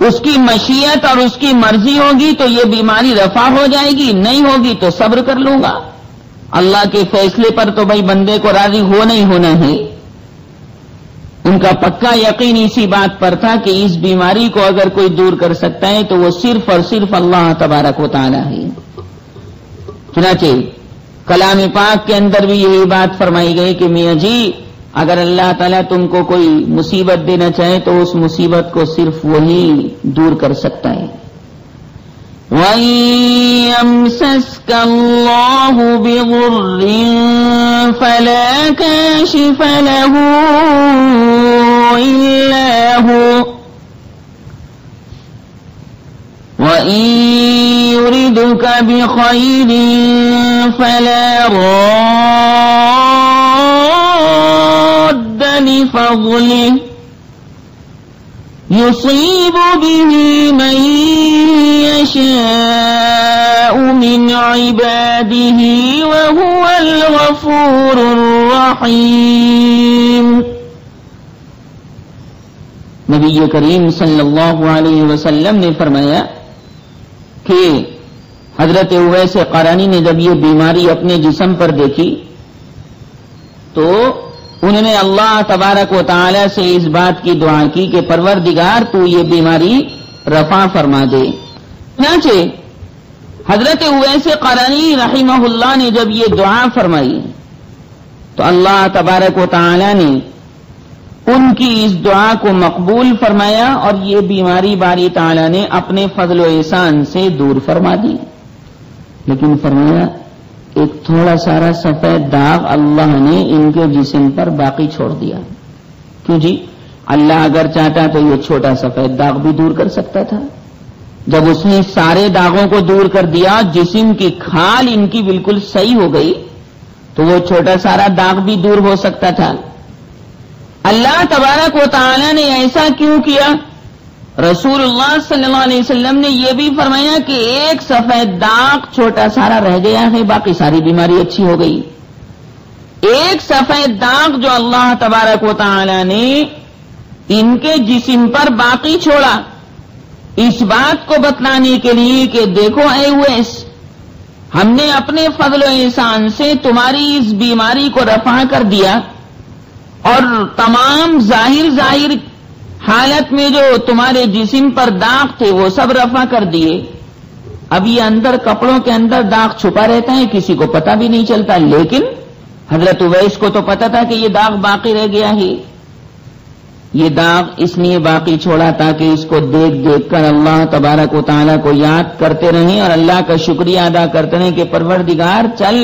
اس کی مشیت اور اس کی مرضی ہوگی تو یہ بیماری رفع ہو جائے گی، نہیں ہوگی تو صبر کر لوں گا، اللہ کے فیصلے پر تو بھائی بندے کو راضی ہونا ہی ہونا ہے۔ ان کا پکا یقین اسی بات پر تھا کہ اس بیماری کو اگر کوئی دور کر سکتا ہے تو وہ صرف اور صرف اللہ تبارک و تعالی ہے۔ چنانچہ کلام پاک کے اندر بھی یہی بات فرمائی گئی کہ میاں جی اگر اللہ تعالیٰ تم کو کوئی مصیبت دینا چاہے تو اس مصیبت کو صرف وہی دور کر سکتا ہے۔ وَيَمْسَسْكَ اللَّهُ بِضُرٍّ فَلَا كَاشِفَ لَهُ إِلَّا هُوَ وَإِن يُرِدْكَ بِخَيْرٍ فَلَا رَادَّ لِفَضْلِهِ يُصِيبُ بِهِ مَن يَشَاءُ مِنْ عِبَادِهِ وَهُوَ الْغَفُورُ الرَّحِيمُ۔ نبی کریم صلی اللہ علیہ وسلم نے فرمایا کہ حضرت اویس قرنی نے جب یہ بیماری اپنے جسم پر دیکھی تو انہوں نے اللہ تبارک و تعالی سے اس بات کی دعا کی کہ پروردگار تو یہ بیماری رفع فرما دے۔ چنانچہ حضرت اویس قرنی رحمہ اللہ نے جب یہ دعا فرمائی تو اللہ تبارک و تعالی نے ان کی اس دعا کو مقبول فرمایا اور یہ بیماری باری تعالی نے اپنے فضل و احسان سے دور فرما دی۔ لیکن فرمایا ایک تھوڑا سارا سفید داغ اللہ نے ان کے جسم پر باقی چھوڑ دیا۔ کیوں جی؟ اللہ اگر چاہتا تو یہ چھوٹا سفید داغ بھی دور کر سکتا تھا۔ جب اس نے سارے داغوں کو دور کر دیا، جسم کی کھال ان کی بالکل صحیح ہو گئی، تو وہ چھوٹا سارا داغ بھی دور ہو سکتا تھا۔ اللہ تبارک و تعالی نے ایسا کیوں کیا؟ رسول اللہ صلی اللہ علیہ وسلم نے یہ بھی فرمایا کہ ایک سفید داغ چھوٹا سارا رہ گیا ہے، باقی ساری بیماری اچھی ہو گئی۔ ایک سفید داغ جو اللہ تبارک و تعالی نے ان کے جسم پر باقی چھوڑا، اس بات کو بتلانے کے لیے کہ دیکھو اے اویس، ہم نے اپنے فضل و احسان سے تمہاری اس بیماری کو رفع کر دیا، اور تمام ظاہر حالت میں جو تمہارے جسم پر داغ تھے وہ سب رفع کر دیے. اب یہ اندر کپڑوں کے اندر داغ چھپا رہتا ہے, کسی کو پتہ بھی نہیں چلتا, لیکن حضرت اویس کو تو پتا تھا کہ یہ داغ باقی رہ گیا ہے. یہ داغ اس لیے باقی چھوڑا تاکہ اس کو دیکھ دیکھ کر اللہ تبارک و تعالیٰ کو یاد کرتے رہیں اور اللہ کا شکریہ ادا کرتے رہیں کہ پروردگار چل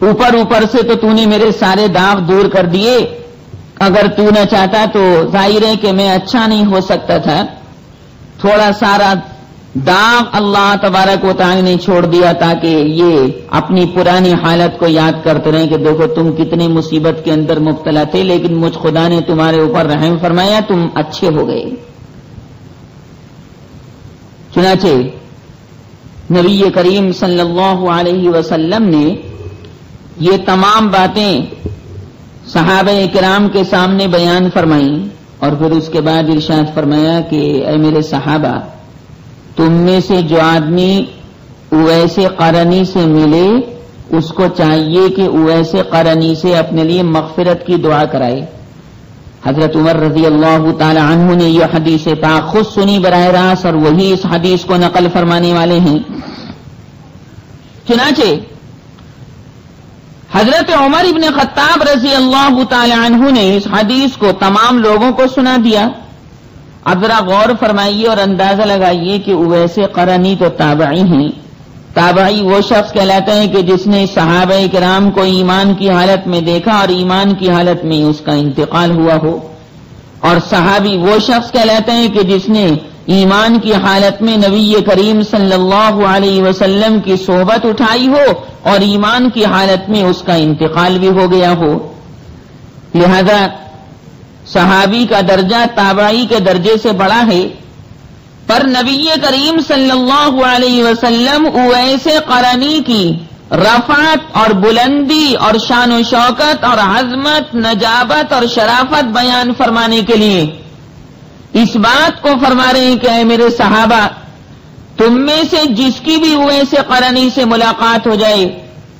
اوپر سے تو نے میرے سارے داغ دور کر دیے, اگر تو نہ چاہتا تو ظاہر ہے کہ میں اچھا نہیں ہو سکتا تھا. تھوڑا سارا داغ اللہ تبارک و تعالی نے چھوڑ دیا تاکہ یہ اپنی پرانی حالت کو یاد کرتے رہیں کہ دیکھو تم کتنی مصیبت کے اندر مبتلا تھے, لیکن مجھ خدا نے تمہارے اوپر رحم فرمایا, تم اچھے ہو گئے. چنانچہ نبی کریم صلی اللہ علیہ وسلم نے یہ تمام باتیں صحابہ کرام کے سامنے بیان فرمائیں اور پھر اس کے بعد ارشاد فرمایا کہ اے میرے صحابہ, تم میں سے جو آدمی اویس قرنی سے ملے اس کو چاہیے کہ اویس قرنی سے اپنے لیے مغفرت کی دعا کرائے. حضرت عمر رضی اللہ تعالی عنہ نے یہ حدیث پاک خود سنی براہ راست اور وہی اس حدیث کو نقل فرمانے والے ہیں. چنانچہ حضرت عمر ابن خطاب رضی اللہ تعالی عنہ نے اس حدیث کو تمام لوگوں کو سنا دیا. اب ذرا غور فرمائیے اور اندازہ لگائیے کہ اویس قرنی تو تابعی ہیں. تابعی وہ شخص کہلاتا ہے کہ جس نے صحابہ کرام کو ایمان کی حالت میں دیکھا اور ایمان کی حالت میں اس کا انتقال ہوا ہو, اور صحابی وہ شخص کہلاتا ہے کہ جس نے ایمان کی حالت میں نبی کریم صلی اللہ علیہ وسلم کی صحبت اٹھائی ہو اور ایمان کی حالت میں اس کا انتقال بھی ہو گیا ہو. لہذا صحابی کا درجہ تابعی کے درجے سے بڑا ہے, پر نبی کریم صلی اللہ علیہ وسلم اویس قرنی کی رفعت اور بلندی اور شان و شوکت اور عظمت, نجابت اور شرافت بیان فرمانے کے لیے اس بات کو فرما رہے ہیں کہ اے میرے صحابہ, تم میں سے جس کی بھی اویس قرنی سے ملاقات ہو جائے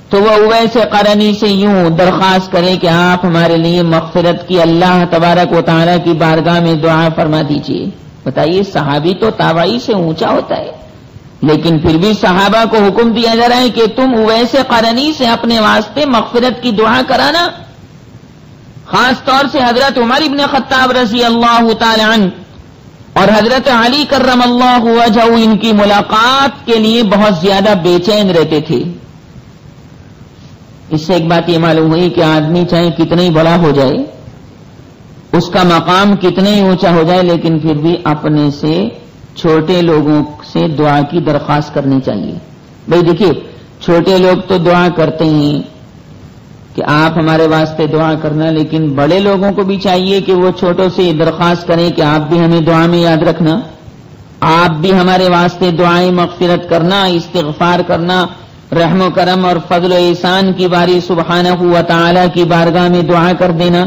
تو وہ اویس قرنی سے یوں درخواست کرے کہ آپ ہمارے لیے مغفرت کی اللہ تبارک و تعالیٰ کی بارگاہ میں دعا فرما دیجیے. بتائیے, صحابی تو تابعی سے اونچا ہوتا ہے, لیکن پھر بھی صحابہ کو حکم دیا جا رہا ہے کہ تم اویس قرنی سے اپنے واسطے مغفرت کی دعا کرانا. خاص طور سے حضرت عمر ابن خطاب رضی اللہ تعالی عنہ اور حضرت علی کرم اللہ وجہہ ان کی ملاقات کے لیے بہت زیادہ بے چین رہتے تھے. اس سے ایک بات یہ معلوم ہوئی کہ آدمی چاہے کتنا ہی بڑا ہو جائے, اس کا مقام کتنا ہی اونچا ہو جائے, لیکن پھر بھی اپنے سے چھوٹے لوگوں سے دعا کی درخواست کرنی چاہیے. بھئی دیکھیے, چھوٹے لوگ تو دعا کرتے ہیں کہ آپ ہمارے واسطے دعا کرنا, لیکن بڑے لوگوں کو بھی چاہیے کہ وہ چھوٹوں سے درخواست کریں کہ آپ بھی ہمیں دعا میں یاد رکھنا, آپ بھی ہمارے واسطے دعائیں مغفرت کرنا, استغفار کرنا, رحم و کرم اور فضل و احسان کی باری سبحانہ و تعالی کی بارگاہ میں دعا کر دینا.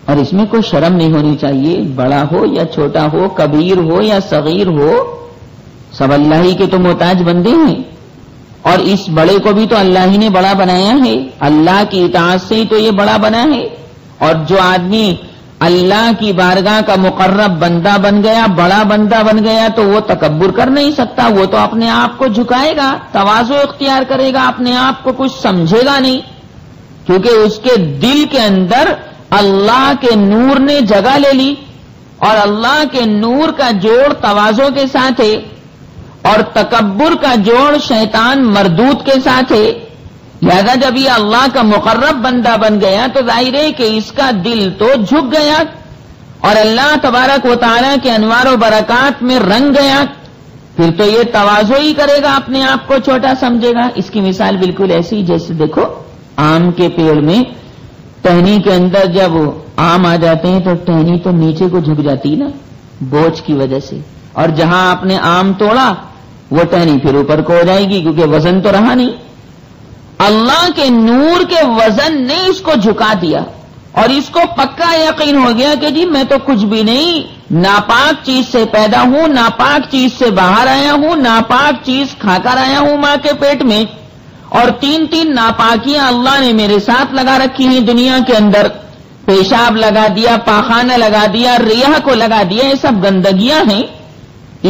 اور اس میں کوئی شرم نہیں ہونی چاہیے, بڑا ہو یا چھوٹا ہو, کبیر ہو یا صغیر ہو, سب اللہ ہی کے تو محتاج بندے ہیں, اور اس بڑے کو بھی تو اللہ ہی نے بڑا بنایا ہے, اللہ کی اطاعت سے ہی تو یہ بڑا بنا ہے. اور جو آدمی اللہ کی بارگاہ کا مقرب بندہ بن گیا, بڑا بندہ بن گیا, تو وہ تکبر کر نہیں سکتا, وہ تو اپنے آپ کو جھکائے گا, تواضع اختیار کرے گا, اپنے آپ کو کچھ سمجھے گا نہیں, کیونکہ اس کے دل کے اندر اللہ کے نور نے جگہ لے لی, اور اللہ کے نور کا جوڑ تواضع کے ساتھ ہے اور تکبر کا جوڑ شیطان مردود کے ساتھ ہے. لہذا جب یہ اللہ کا مقرب بندہ بن گیا تو ظاہر ہے کہ اس کا دل تو جھک گیا اور اللہ تبارک و تعالیٰ کے انوار و برکات میں رنگ گیا, پھر تو یہ تواضع ہی کرے گا, اپنے آپ کو چھوٹا سمجھے گا. اس کی مثال بالکل ایسی جیسے دیکھو آم کے پیڑ میں ٹہنی کے اندر جب آم آ جاتے ہیں تو ٹہنی تو نیچے کو جھک جاتی نا بوجھ کی وجہ سے, اور جہاں آپ نے آم توڑا وہ ٹہنی پھر اوپر کو ہو جائے گی کیونکہ وزن تو رہا نہیں. اللہ کے نور کے وزن نے اس کو جھکا دیا اور اس کو پکا یقین ہو گیا کہ جی میں تو کچھ بھی نہیں, ناپاک چیز سے پیدا ہوں, ناپاک چیز سے باہر آیا ہوں, ناپاک چیز کھا کر آیا ہوں ماں کے پیٹ میں, اور 3 ناپاکیاں اللہ نے میرے ساتھ لگا رکھی ہیں دنیا کے اندر. پیشاب لگا دیا, پاخانہ لگا دیا, ریح کو لگا دیا, یہ سب گندگیاں ہیں.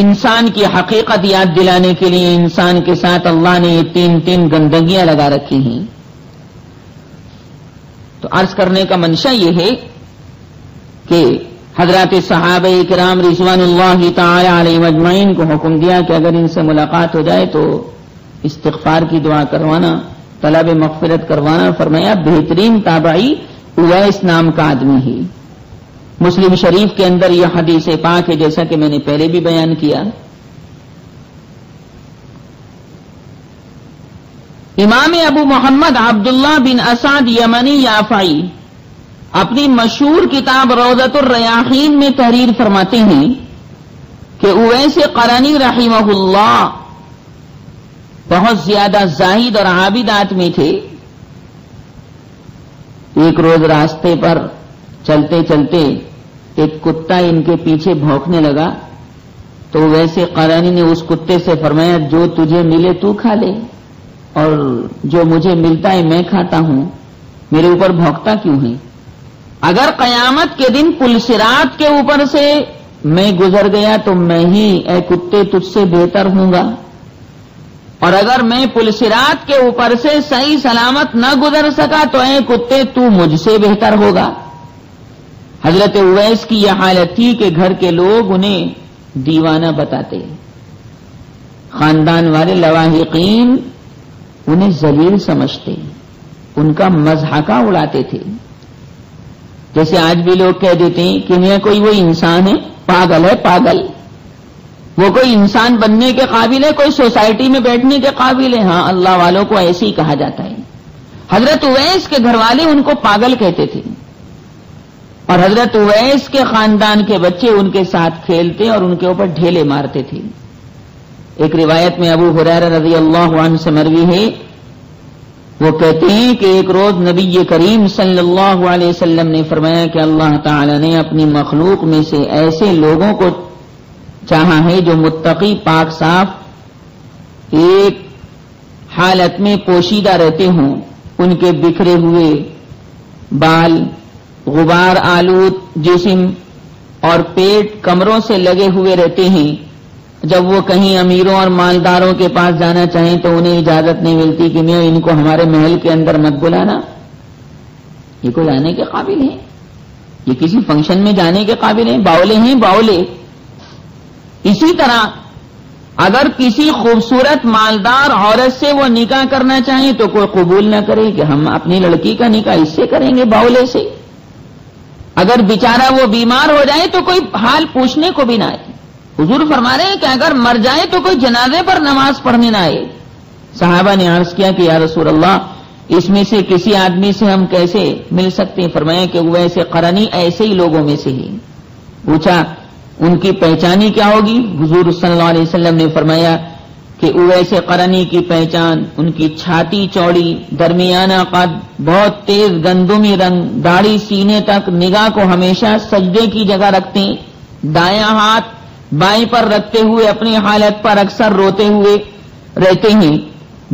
انسان کی حقیقت یاد دلانے کے لیے انسان کے ساتھ اللہ نے یہ 3 گندگیاں لگا رکھی ہیں. تو عرض کرنے کا منشا یہ ہے کہ حضرات صحابہ کرام رضوان اللہ تعالی علیہم اجمعین کو حکم دیا کہ اگر ان سے ملاقات ہو جائے تو استغفار کی دعا کروانا, طلب مغفرت کروانا. فرمایا بہترین تابعی اویس نام کا آدمی ہے. مسلم شریف کے اندر یہ حدیث پاک ہے جیسا کہ میں نے پہلے بھی بیان کیا. امام ابو محمد عبداللہ بن اسعد یمنی یافعی اپنی مشہور کتاب روضۃ الریاحین میں تحریر فرماتے ہیں کہ اویس قرنی رحمہ اللہ بہت زیادہ زاہد اور عابد آدمی تھے. ایک روز راستے پر چلتے چلتے ایک کتا ان کے پیچھے بھونکنے لگا تو ویسے قرنی نے اس کتے سے فرمایا جو تجھے ملے تو کھا لے اور جو مجھے ملتا ہے میں کھاتا ہوں, میرے اوپر بھونکتا کیوں ہے؟ اگر قیامت کے دن پل صراط کے اوپر سے میں گزر گیا تو میں ہی اے کتے تجھ سے بہتر ہوں گا, اور اگر میں پل صراط کے اوپر سے صحیح سلامت نہ گزر سکا تو اے کتے تو مجھ سے بہتر ہوگا. حضرت اویس کی یہ حالت تھی کہ گھر کے لوگ انہیں دیوانہ بتاتے, خاندان والے لواحقین انہیں ذلیل سمجھتے, ان کا مضحکہ اڑاتے تھے. جیسے آج بھی لوگ کہہ دیتے ہیں کہ میں کوئی وہ انسان ہے, پاگل ہے, پاگل, وہ کوئی انسان بننے کے قابل ہے, کوئی سوسائٹی میں بیٹھنے کے قابل ہے. ہاں, اللہ والوں کو ایسے ہی کہا جاتا ہے. حضرت اویس کے گھر والے ان کو پاگل کہتے تھے اور حضرت اویس کے خاندان کے بچے ان کے ساتھ کھیلتے اور ان کے اوپر ڈھیلے مارتے تھے. ایک روایت میں ابو ہریرہ رضی اللہ عنہ سے مروی ہے, وہ کہتے ہیں کہ ایک روز نبی کریم صلی اللہ علیہ وسلم نے فرمایا کہ اللہ تعالی نے اپنی مخلوق میں سے ایسے لوگوں کو چاہا ہے جو متقی, پاک صاف, ایک حالت میں پوشیدہ رہتے ہوں. ان کے بکھرے ہوئے بال, غبار آلود جسم اور پیٹ کمروں سے لگے ہوئے رہتے ہیں. جب وہ کہیں امیروں اور مالداروں کے پاس جانا چاہیں تو انہیں اجازت نہیں ملتی کہ میں ان کو ہمارے محل کے اندر مت بلانا, یہ کوئی آنے کے قابل ہیں, یہ کسی فنکشن میں جانے کے قابل ہیں, باولے ہیں باولے. اسی طرح اگر کسی خوبصورت مالدار عورت سے وہ نکاح کرنا چاہیں تو کوئی قبول نہ کرے کہ ہم اپنی لڑکی کا نکاح اس سے کریں گے, باولے سے. اگر بیچارہ وہ بیمار ہو جائے تو کوئی حال پوچھنے کو بھی نہ آئے. حضور فرما رہے ہیں کہ اگر مر جائے تو کوئی جنازے پر نماز پڑھنے نہ آئے. صحابہ نے عرض کیا کہ یا رسول اللہ, اس میں سے کسی آدمی سے ہم کیسے مل سکتے ہیں؟ فرمایا کہ وہ ایسے قرنی ایسے ہی لوگوں میں سے ہی. پوچھا ان کی پہچانی کیا ہوگی؟ حضور صلی اللہ علیہ وسلم نے فرمایا کہ اویس قرنی کی پہچان ان کی چھاتی چوڑی, درمیانہ قد, بہت تیز گندمی رنگ, داڑھی سینے تک, نگاہ کو ہمیشہ سجدے کی جگہ رکھتے ہیں, دایاں ہاتھ بائیں پر رکھتے ہوئے اپنی حالت پر اکثر روتے ہوئے رہتے ہیں.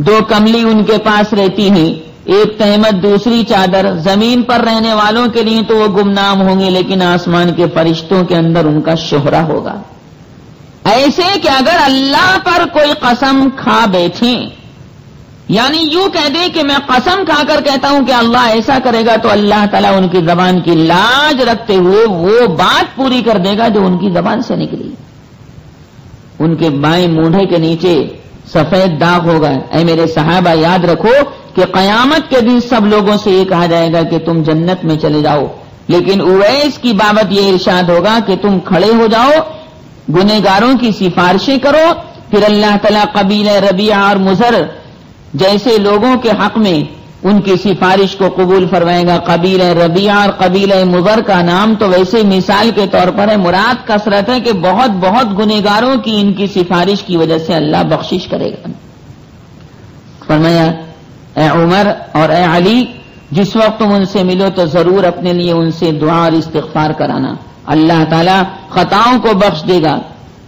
2 کملی ان کے پاس رہتی ہیں, ایک تہمت دوسری چادر. زمین پر رہنے والوں کے لیے تو وہ گمنام ہوں گے لیکن آسمان کے فرشتوں کے اندر ان کا شہرہ ہوگا. ایسے کہ اگر اللہ پر کوئی قسم کھا بیٹھیں, یعنی یوں کہہ دے کہ میں قسم کھا کر کہتا ہوں کہ اللہ ایسا کرے گا, تو اللہ تعالیٰ ان کی زبان کی لاج رکھتے ہوئے وہ بات پوری کر دے گا جو ان کی زبان سے نکلی. ان کے بائیں مونڈھے کے نیچے سفید داغ ہوگا. اے میرے صحابہ, یاد رکھو کہ قیامت کے دن سب لوگوں سے یہ کہا جائے گا کہ تم جنت میں چلے جاؤ, لیکن اویس کی بابت یہ ارشاد ہوگا کہ تم کھڑے ہو جاؤ, گنہگاروں کی سفارشیں کرو. پھر اللہ تعالیٰ قبیلہ ربیعہ اور مزر جیسے لوگوں کے حق میں ان کی سفارش کو قبول فرمائے گا. قبیلہ ربیعہ اور قبیلہ مزر کا نام تو ویسے مثال کے طور پر ہے, مراد کثرت ہے کہ بہت بہت گنہگاروں کی ان کی سفارش کی وجہ سے اللہ بخشش کرے گا. فرمایا اے عمر اور اے علی, جس وقت تم ان سے ملو تو ضرور اپنے لیے ان سے دعا اور استغفار کرانا, اللہ تعالیٰ خطاؤں کو بخش دے گا.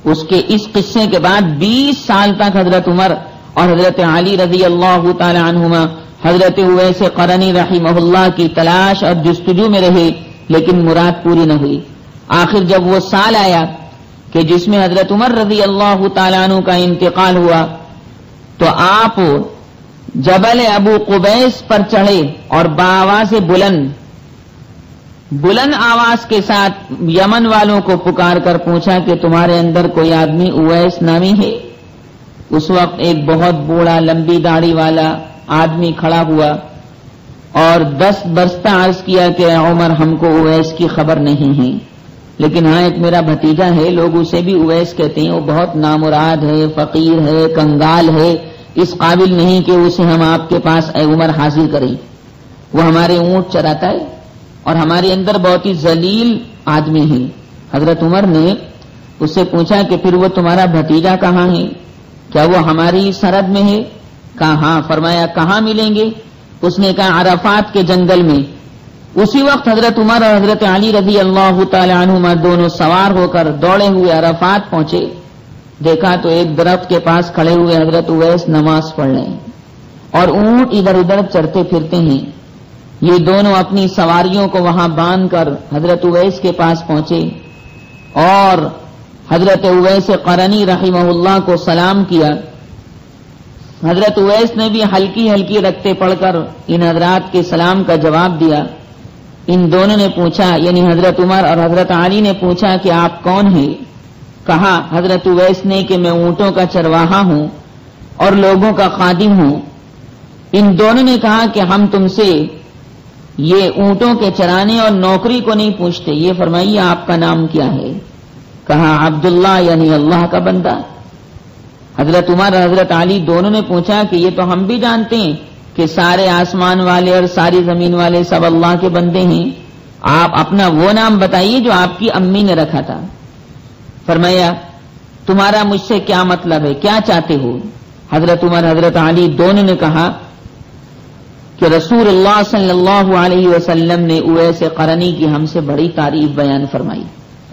اس کے اس قصے کے بعد 20 سال تک حضرت عمر اور حضرت علی رضی اللہ تعالی عنہما حضرت اویس قرنی رحمہ اللہ کی تلاش اور جستجو میں رہے، لیکن مراد پوری نہ ہوئی۔ آخر جب وہ سال آیا کہ جس میں حضرت عمر رضی اللہ تعالیٰ عنہ کا انتقال ہوا، تو آپ جبل ابو قبیس پر چڑھے اور بآواز بلند آواز کے ساتھ یمن والوں کو پکار کر پوچھا کہ تمہارے اندر کوئی آدمی اویس نامی ہے؟ اس وقت ایک بہت بوڑھا لمبی داڑھی والا آدمی کھڑا ہوا اور دست برستہ عرض کیا کہ اے عمر، ہم کو اویس کی خبر نہیں ہے، لیکن ہاں ایک میرا بھتیجا ہے، لوگ اسے بھی اویس کہتے ہیں، وہ بہت نامراد ہے، فقیر ہے، کنگال ہے، اس قابل نہیں کہ اسے ہم آپ کے پاس اے عمر حاضر کریں۔ وہ ہمارے اونٹ چراتا ہے اور ہمارے اندر بہت ہی ذلیل آدمی ہے۔ حضرت عمر نے اس سے پوچھا کہ پھر وہ تمہارا بھتیجا کہاں ہے؟ کیا وہ ہماری سرحد میں ہے؟ کہا ہاں۔ فرمایا کہاں ملیں گے؟ اس نے کہا عرفات کے جنگل میں۔ اسی وقت حضرت عمر اور حضرت علی رضی اللہ تعالی عنہما دونوں سوار ہو کر دوڑے ہوئے عرفات پہنچے۔ دیکھا تو ایک درخت کے پاس کھڑے ہوئے حضرت اویس نماز پڑھ رہے ہیں اور اونٹ ادھر ادھر چرتے پھرتے ہیں۔ یہ دونوں اپنی سواریوں کو وہاں باندھ کر حضرت اویس کے پاس پہنچے اور حضرت اویس قرنی رحمہ اللہ کو سلام کیا۔ حضرت اویس نے بھی ہلکی ہلکی رکھتے پڑھ کر ان حضرات کے سلام کا جواب دیا۔ ان دونوں نے پوچھا، یعنی حضرت عمر اور حضرت علی نے پوچھا کہ آپ کون ہیں؟ کہا حضرت اویس نے کہ میں اونٹوں کا چرواہا ہوں اور لوگوں کا خادم ہوں۔ ان دونوں نے کہا کہ ہم تم سے یہ اونٹوں کے چرانے اور نوکری کو نہیں پوچھتے، یہ فرمائیے آپ کا نام کیا ہے؟ کہا عبداللہ، یعنی اللہ کا بندہ۔ حضرت عمر اور حضرت علی دونوں نے پوچھا کہ یہ تو ہم بھی جانتے ہیں کہ سارے آسمان والے اور ساری زمین والے سب اللہ کے بندے ہیں، آپ اپنا وہ نام بتائیے جو آپ کی امی نے رکھا تھا۔ فرمایا تمہارا مجھ سے کیا مطلب ہے، کیا چاہتے ہو؟ حضرت عمر حضرت علی دونوں نے کہا کہ رسول اللہ صلی اللہ علیہ وسلم نے اویس قرنی کی ہم سے بڑی تعریف بیان فرمائی،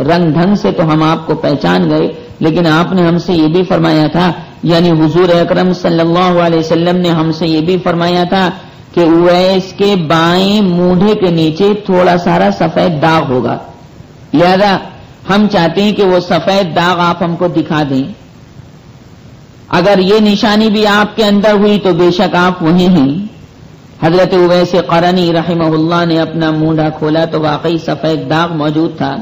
رنگ ڈھنگ سے تو ہم آپ کو پہچان گئے، لیکن آپ نے ہم سے یہ بھی فرمایا تھا، یعنی حضور اکرم صلی اللہ علیہ وسلم نے ہم سے یہ بھی فرمایا تھا کہ اویس کے بائیں مونڈھے کے نیچے تھوڑا سارا سفید داغ ہوگا، لہذا ہم چاہتے ہیں کہ وہ سفید داغ آپ ہم کو دکھا دیں۔ اگر یہ نشانی بھی آپ کے اندر ہوئی تو بے شک آپ وہی ہیں۔ حضرت اویس قرنی رحمہ اللہ نے اپنا مونڈھا کھولا تو واقعی سفید داغ موجود تھا۔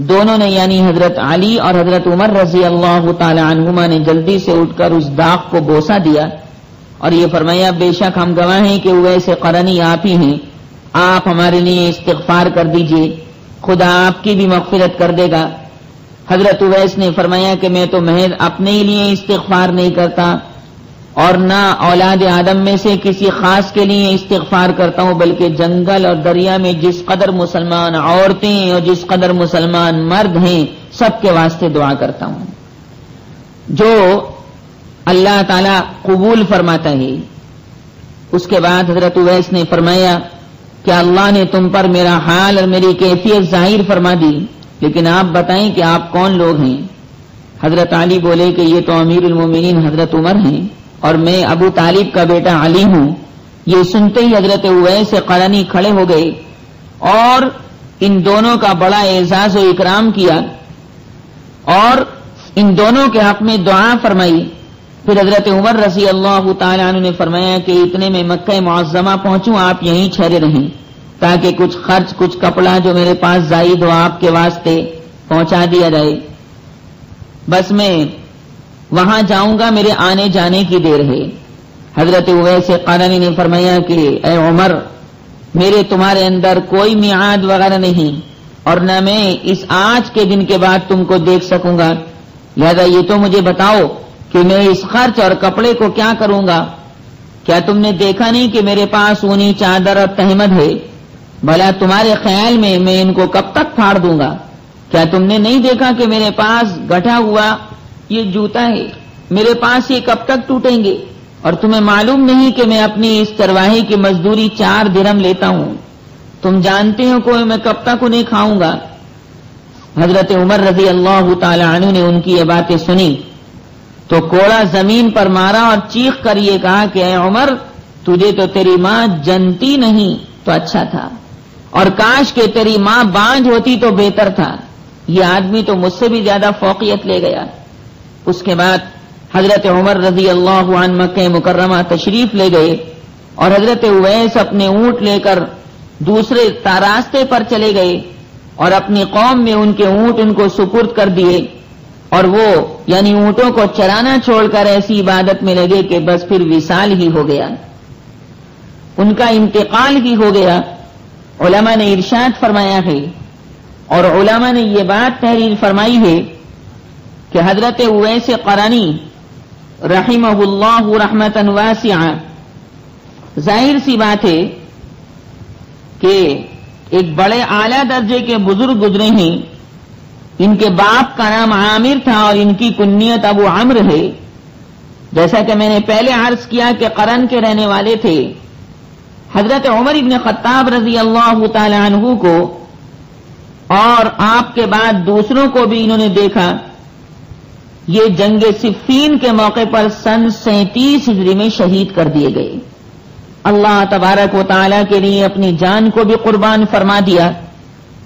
دونوں نے یعنی حضرت علی اور حضرت عمر رضی اللہ تعالی عنہما نے جلدی سے اٹھ کر اس داغ کو بوسہ دیا اور یہ فرمایا بے شک ہم گواہ ہیں کہ اویس قرنی آپ ہی ہیں، آپ ہمارے لیے استغفار کر دیجئے، خدا آپ کی بھی مغفرت کر دے گا۔ حضرت اویس نے فرمایا کہ میں تو محض اپنے ہی لیے استغفار نہیں کرتا اور نہ اولاد آدم میں سے کسی خاص کے لیے استغفار کرتا ہوں، بلکہ جنگل اور دریا میں جس قدر مسلمان عورتیں اور جس قدر مسلمان مرد ہیں سب کے واسطے دعا کرتا ہوں، جو اللہ تعالی قبول فرماتا ہے۔ اس کے بعد حضرت اویس نے فرمایا کہ اللہ نے تم پر میرا حال اور میری کیفیت ظاہر فرما دی، لیکن آپ بتائیں کہ آپ کون لوگ ہیں؟ حضرت علی بولے کہ یہ تو امیر المومنین حضرت عمر ہیں اور میں ابو طالب کا بیٹا علی ہوں۔ یہ سنتے ہی حضرت اویس قرنی کھڑے ہو گئے اور ان دونوں کا بڑا اعزاز و اکرام کیا اور ان دونوں کے حق میں دعا فرمائی۔ پھر حضرت عمر رضی اللہ تعالی عنہ نے فرمایا کہ اتنے میں مکہ معظمہ پہنچوں، آپ یہیں ٹھہرے رہیں تاکہ کچھ خرچ کچھ کپڑا جو میرے پاس زائد ہو آپ کے واسطے پہنچا دیا جائے، بس میں وہاں جاؤں گا، میرے آنے جانے کی دیر ہے۔ حضرت اویس قرنی نے فرمایا کہ اے عمر، میرے تمہارے اندر کوئی میعاد وغیرہ نہیں اور نہ میں اس آج کے دن کے بعد تم کو دیکھ سکوں گا، لہذا یہ تو مجھے بتاؤ کہ میں اس خرچ اور کپڑے کو کیا کروں گا؟ کیا تم نے دیکھا نہیں کہ میرے پاس اونی چادر اور تہمد ہے؟ بھلا تمہارے خیال میں میں ان کو کب تک پھاڑ دوں گا؟ کیا تم نے نہیں دیکھا کہ میرے پاس گٹھا ہوا یہ جوتا ہے، میرے پاس یہ کب تک ٹوٹیں گے؟ اور تمہیں معلوم نہیں کہ میں اپنی اس چرواہی کی مزدوری 4 درہم لیتا ہوں، تم جانتے ہو کہ میں کب تک انہیں کھاؤں گا؟ حضرت عمر رضی اللہ تعالی عنہ نے ان کی یہ باتیں سنی تو کوڑا زمین پر مارا اور چیخ کر یہ کہا کہ اے عمر، تجھے تو تیری ماں جنتی نہیں تو اچھا تھا، اور کاش کہ تیری ماں بانجھ ہوتی تو بہتر تھا، یہ آدمی تو مجھ سے بھی زیادہ فوقیت لے گیا۔ اس کے بعد حضرت عمر رضی اللہ عنہ مکہ مکرمہ تشریف لے گئے اور حضرت اویس اپنے اونٹ لے کر دوسرے راستے پر چلے گئے اور اپنی قوم میں ان کے اونٹ ان کو سپرد کر دیے، اور وہ یعنی اونٹوں کو چرانا چھوڑ کر ایسی عبادت میں لگے کہ بس پھر وصال ہی ہو گیا، ان کا انتقال ہی ہو گیا۔ علماء نے ارشاد فرمایا ہے اور علماء نے یہ بات تحریر فرمائی ہے کہ حضرت اویس قرنی رحمہ اللہ رحمتا واسعہ، ظاہر سی بات ہے کہ ایک بڑے اعلیٰ درجے کے بزرگ گزرے ہیں، ان کے باپ کا نام عامر تھا اور ان کی کنیت ابو عمرو ہے، جیسا کہ میں نے پہلے عرض کیا کہ قرن کے رہنے والے تھے۔ حضرت عمر ابن خطاب رضی اللہ تعالی عنہ کو اور آپ کے بعد دوسروں کو بھی انہوں نے دیکھا، یہ جنگ صفین کے موقع پر سن 37 ہجری میں شہید کر دیے گئے۔ اللہ تبارک و تعالی کے لیے اپنی جان کو بھی قربان فرما دیا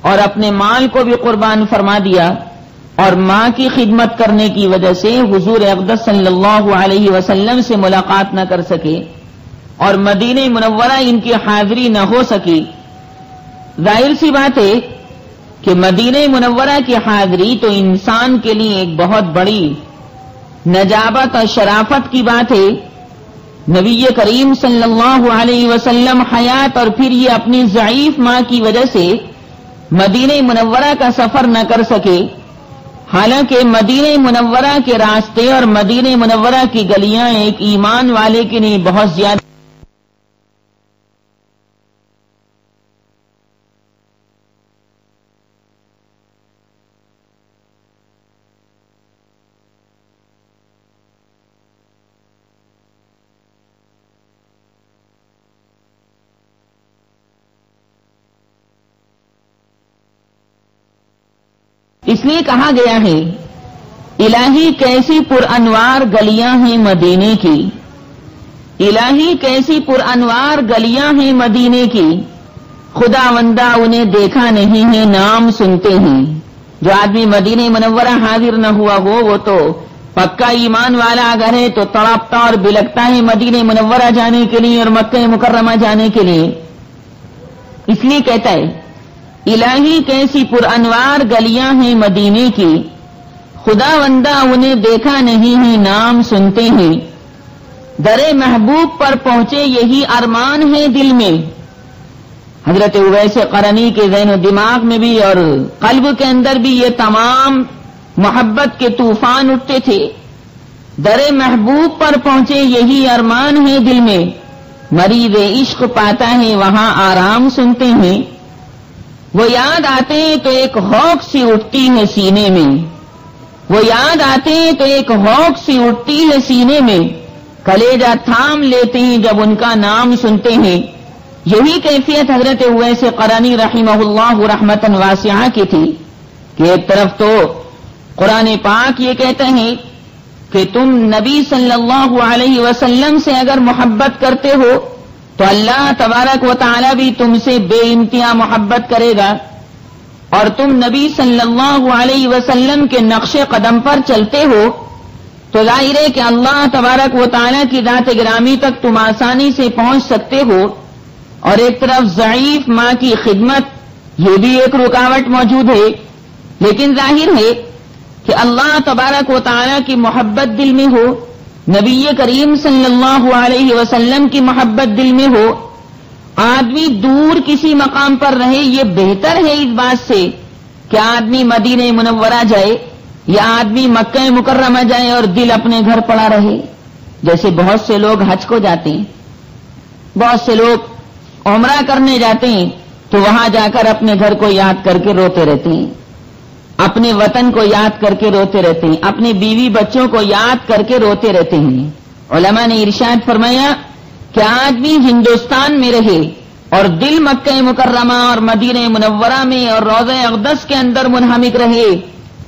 اور اپنے مال کو بھی قربان فرما دیا، اور ماں کی خدمت کرنے کی وجہ سے حضور اقدس صلی اللہ علیہ وسلم سے ملاقات نہ کر سکے اور مدینہ منورہ ان کی حاضری نہ ہو سکی۔ ظاہر سی بات ہے کہ مدینہ منورہ کی حاضری تو انسان کے لیے ایک بہت بڑی نجابت اور شرافت کی بات ہے۔ نبی کریم صلی اللہ علیہ وسلم حیات اور پھر یہ اپنی ضعیف ماں کی وجہ سے مدینہ منورہ کا سفر نہ کر سکے، حالانکہ مدینہ منورہ کے راستے اور مدینہ منورہ کی گلیاں ایک ایمان والے کے لیے بہت زیادہ اس لیے کہا گیا ہے، الہی کیسی پر انوار گلیاں ہیں مدینے کی، الہی کیسی پر انوار گلیاں ہیں مدینے کی، خدا وندہ انہیں دیکھا نہیں ہے نام سنتے ہیں۔ جو آدمی مدینہ منورہ حاضر نہ ہوا ہو وہ تو پکا ایمان والا اگر ہے تو تڑپتا اور بلکتا ہے مدینہ منورہ جانے کے لیے اور مکہ مکرمہ جانے کے لیے۔ اس لیے کہتا ہے، الہی کیسی پر انوار گلیاں ہیں مدینے کی، خدا وندہ انہیں دیکھا نہیں ہے نام سنتے ہیں، در محبوب پر پہنچے یہی ارمان ہے دل میں۔ حضرت اویس قرنی کے ذہن و دماغ میں بھی اور قلب کے اندر بھی یہ تمام محبت کے طوفان اٹھتے تھے۔ در محبوب پر پہنچے یہی ارمان ہے دل میں، مریض عشق پاتا ہے وہاں آرام سنتے ہیں۔ وہ یاد آتے ہیں تو ایک ہوک سی اٹھتی ہے سینے میں، وہ یاد آتے ہیں تو ایک ہوک سی اٹھتی ہے سینے میں، کلیجہ تھام لیتے ہیں جب ان کا نام سنتے ہیں۔ یہی کیفیت حضرت اویس قرنی رحمہ اللہ رحمتا واسعہ کی تھی کہ ایک طرف تو قرآن پاک یہ کہتے ہیں کہ تم نبی صلی اللہ علیہ وسلم سے اگر محبت کرتے ہو تو اللہ تبارک و تعالی بھی تم سے بے انتہا محبت کرے گا، اور تم نبی صلی اللہ علیہ وسلم کے نقش قدم پر چلتے ہو تو ظاہر ہے کہ اللہ تبارک و تعالی کی ذات گرامی تک تم آسانی سے پہنچ سکتے ہو، اور ایک طرف ضعیف ماں کی خدمت یہ بھی ایک رکاوٹ موجود ہے۔ لیکن ظاہر ہے کہ اللہ تبارک و تعالی کی محبت دل میں ہو، نبی کریم صلی اللہ علیہ وسلم کی محبت دل میں ہو، آدمی دور کسی مقام پر رہے یہ بہتر ہے اس بات سے کہ آدمی مدینہ منورہ جائے یا آدمی مکہ مکرمہ جائے اور دل اپنے گھر پڑا رہے۔ جیسے بہت سے لوگ حج کو جاتے ہیں، بہت سے لوگ عمرہ کرنے جاتے ہیں تو وہاں جا کر اپنے گھر کو یاد کر کے روتے رہتے ہیں، اپنے وطن کو یاد کر کے روتے رہتے ہیں، اپنے بیوی بچوں کو یاد کر کے روتے رہتے ہیں۔ علماء نے ارشاد فرمایا کہ آدمی ہندوستان میں رہے اور دل مکہ مکرمہ اور مدینہ منورہ میں اور روضہ اقدس کے اندر منہمک رہے،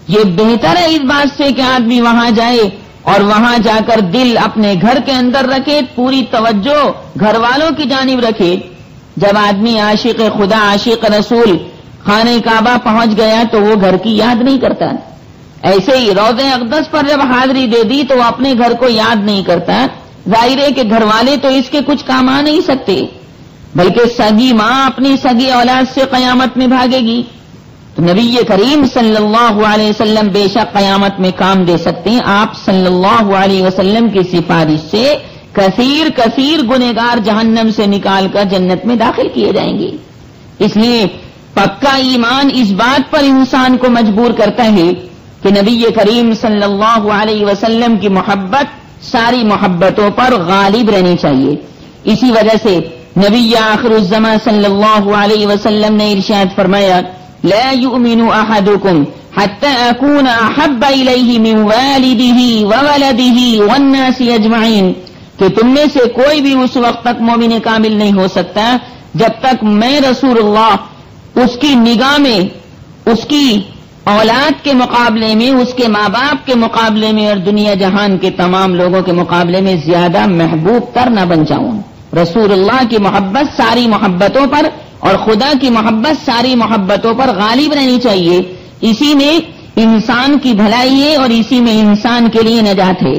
یہ بہتر ہے اس بات سے کہ آدمی وہاں جائے اور وہاں جا کر دل اپنے گھر کے اندر رکھے، پوری توجہ گھر والوں کی جانب رکھے۔ جب آدمی عاشق خدا عاشق رسول خانہ کعبہ پہنچ گیا تو وہ گھر کی یاد نہیں کرتا۔ ایسے ہی روضہ اقدس پر جب حاضری دے دی تو وہ اپنے گھر کو یاد نہیں کرتا۔ ظاہر ہے کہ گھر والے تو اس کے کچھ کام آ نہیں سکتے، بلکہ سگی ماں اپنی سگی اولاد سے قیامت میں بھاگے گی۔ تو نبی کریم صلی اللہ علیہ وسلم بے شک قیامت میں کام دے سکتے ہیں۔ آپ صلی اللہ علیہ وسلم کی سفارش سے کثیر گنہگار جہنم سے نکال کر جنت میں داخل کیے جائیں گے۔ اس لیے پکا ایمان اس بات پر انسان کو مجبور کرتا ہے کہ نبی کریم صلی اللہ علیہ وسلم کی محبت ساری محبتوں پر غالب رہنی چاہیے۔ اسی وجہ سے نبی آخر الزمان صلی اللہ علیہ وسلم نے ارشاد فرمایا، لا يؤمن احدكم حتى اكون احب اليه من والده وولده والناس اجمعين، کہ تم میں سے کوئی بھی اس وقت تک مومن کامل نہیں ہو سکتا جب تک میں رسول اللہ اس کی نگاہ میں، اس کی اولاد کے مقابلے میں، اس کے ماں باپ کے مقابلے میں اور دنیا جہان کے تمام لوگوں کے مقابلے میں زیادہ محبوب تر نہ بن جاؤں۔ رسول اللہ کی محبت ساری محبتوں پر اور خدا کی محبت ساری محبتوں پر غالب رہنی چاہیے۔ اسی میں انسان کی بھلائی ہے اور اسی میں انسان کے لیے نجات ہے۔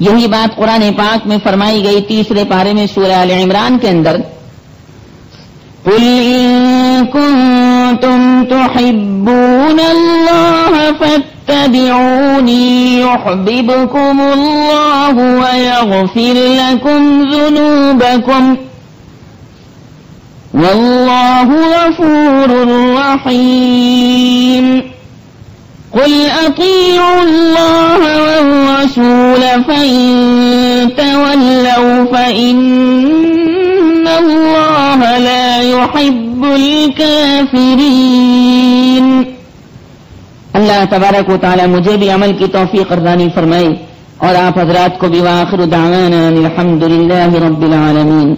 یہی بات قرآن پاک میں فرمائی گئی 3 پارے میں سورہ آل عمران کے اندر، قُلْ إِن كُنتُمْ تُحِبُّونَ اللَّهَ فَاتَّبِعُونِي يُحْبِبْكُمُ اللَّهُ وَيَغْفِرْ لَكُمْ ذُنُوبَكُمْ وَاللَّهُ غَفُورٌ رَّحِيمٌ قُلْ أَطِيعُوا اللَّهَ وَالرَّسُولَ فَإِن تَوَلَّوْا فَإِنَّ اللَّهَ لَا يُحِبُّ الْكَافِرِينَ۔ اللہ تبارک و تعالی مجھے بھی عمل کی توفیق عطا فرمائے اور آپ حضرات کو بھی۔ وآخر دعوانا الحمد للہ رب العالمین۔